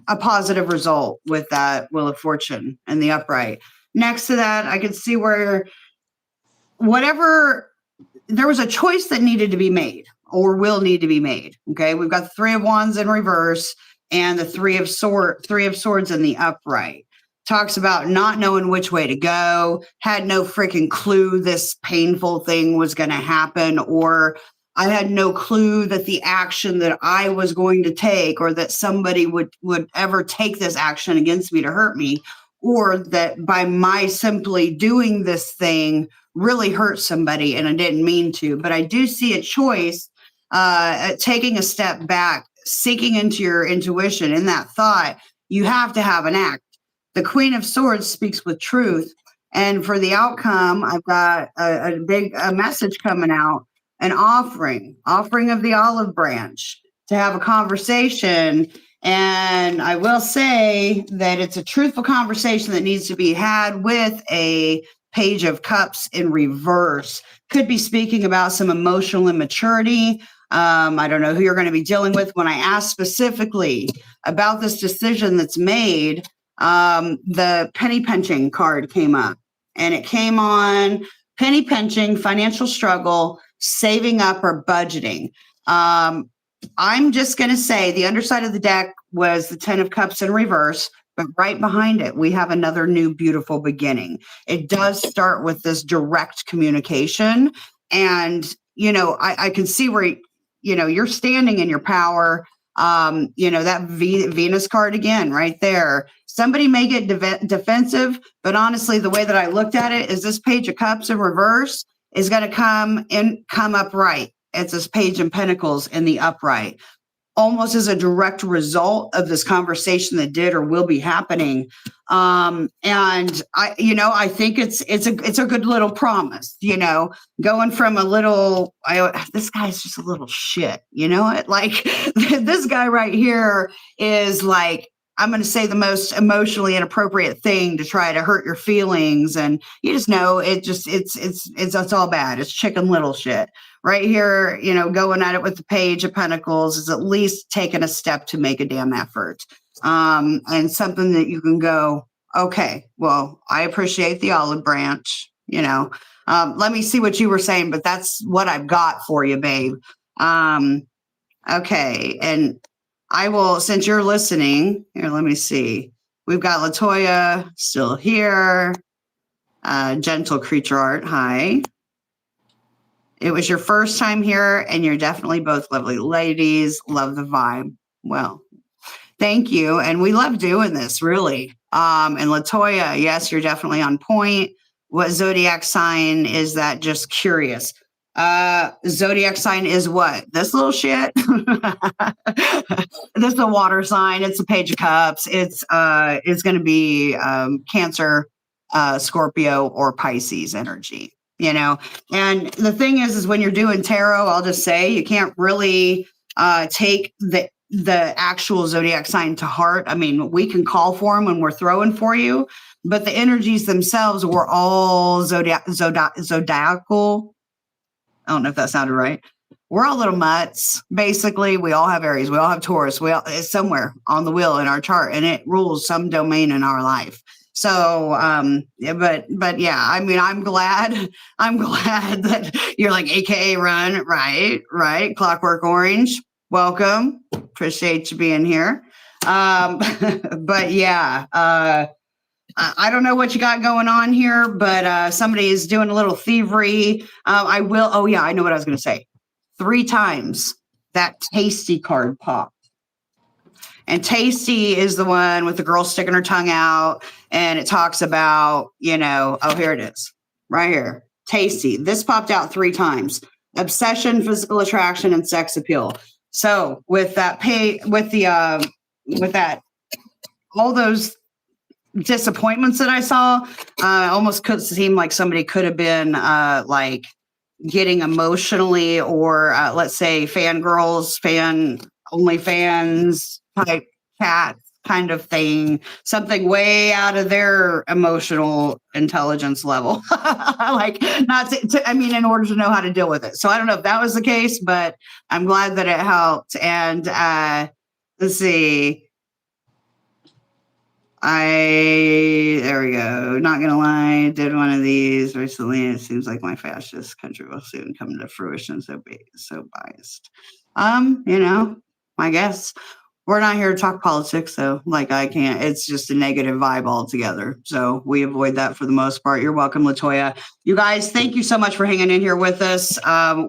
a positive result with that Wheel of Fortune and the upright. Next to that, I could see where there was a choice that needed to be made or will need to be made. Okay. We've got the Three of Wands in reverse and the Three of Swords in the upright. Talks about not knowing which way to go, had no freaking clue this painful thing was going to happen, or I had no clue that the action that I was going to take, or that somebody would ever take this action against me to hurt me, or that by my simply doing this thing really hurt somebody and I didn't mean to. But I do see a choice, taking a step back, sinking into your intuition. In that thought, you have to have an act. The Queen of Swords speaks with truth. And for the outcome, I've got a big message coming out, an offering of the olive branch, to have a conversation. And I will say that it's a truthful conversation that needs to be had with a Page of Cups in reverse. Could be speaking about some emotional immaturity. I don't know who you're going to be dealing with. When I asked specifically about this decision that's made, the penny pinching card came up, and it came on penny pinching, financial struggle, saving up, or budgeting. I'm just going to say the underside of the deck was the 10 of Cups in reverse, but right behind it, we have another new beautiful beginning. It does start with this direct communication. And, I can see where, you're standing in your power. That Venus card again, right there. Somebody may get defensive, but honestly, the way that I looked at it is this Page of Cups in reverse is going to come upright. It's this Page of Pentacles in the upright, almost as a direct result of this conversation that did or will be happening. And I think it's a good little promise, going from this guy's just a little shit, like this guy right here is like, I'm going to say the most emotionally inappropriate thing to try to hurt your feelings. And you just know it's all bad. It's Chicken Little shit. Right here, going at it with the Page of Pentacles is at least taking a step to make a damn effort. And something that you can go, okay, well, I appreciate the olive branch, let me see what you were saying, but that's what I've got for you, babe. Okay, and I will, since you're listening, here, let me see. We've got Latoya still here. Gentle Creature Art, hi. It was your first time here, and you're definitely both lovely ladies. Love the vibe. Well, thank you. And we love doing this, really. And Latoya, yes, you're definitely on point. What zodiac sign is that? Just curious. Zodiac sign is what? This little shit? This is a water sign. It's a page of cups. It's going to be Cancer, Scorpio, or Pisces energy. You know, and the thing is when you're doing tarot, I'll just say you can't really take the actual zodiac sign to heart. I mean, we can call for them when we're throwing for you, but the energies themselves were all zodiacal. I don't know if that sounded right. We're all little mutts. Basically, we all have Aries. We all have Taurus. It's somewhere on the wheel in our chart, and it rules some domain in our life. So, but yeah, I mean, I'm glad that you're like, AKA run, right. Clockwork Orange, welcome. Appreciate you being here. But yeah, I don't know what you got going on here, but somebody is doing a little thievery. I will. Oh yeah, I know what I was going to say. 3 times that tasty card popped. And tasty is the one with the girl sticking her tongue out. And it talks about, oh, here it is. Right here. Tasty. This popped out 3 times. Obsession, physical attraction, and sex appeal. So with that all those disappointments that I saw, almost could seem like somebody could have been like getting emotionally, or let's say OnlyFans type cat kind of thing, something way out of their emotional intelligence level. Like not I mean, in order to know how to deal with it. So I don't know if that was the case, but I'm glad that it helped. And let's see. There we go. Not gonna lie, did one of these recently. It seems like my fascist country will soon come to fruition. So biased. I guess we're not here to talk politics, so like I can't. It's just a negative vibe altogether. So we avoid that for the most part. You're welcome, Latoya. You guys, thank you so much for hanging in here with us.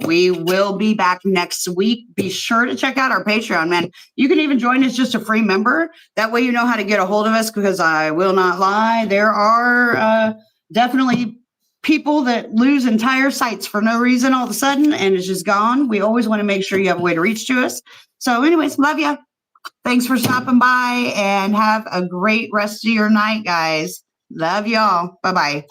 We will be back next week. Be sure to check out our Patreon, man. You can even join as just a free member. That way you know how to get a hold of us, because I will not lie. There are definitely people that lose entire sites for no reason all of a sudden, and it's just gone. We always want to make sure you have a way to reach to us. So anyways, love you. Thanks for stopping by, and have a great rest of your night, guys. Love y'all. Bye-bye.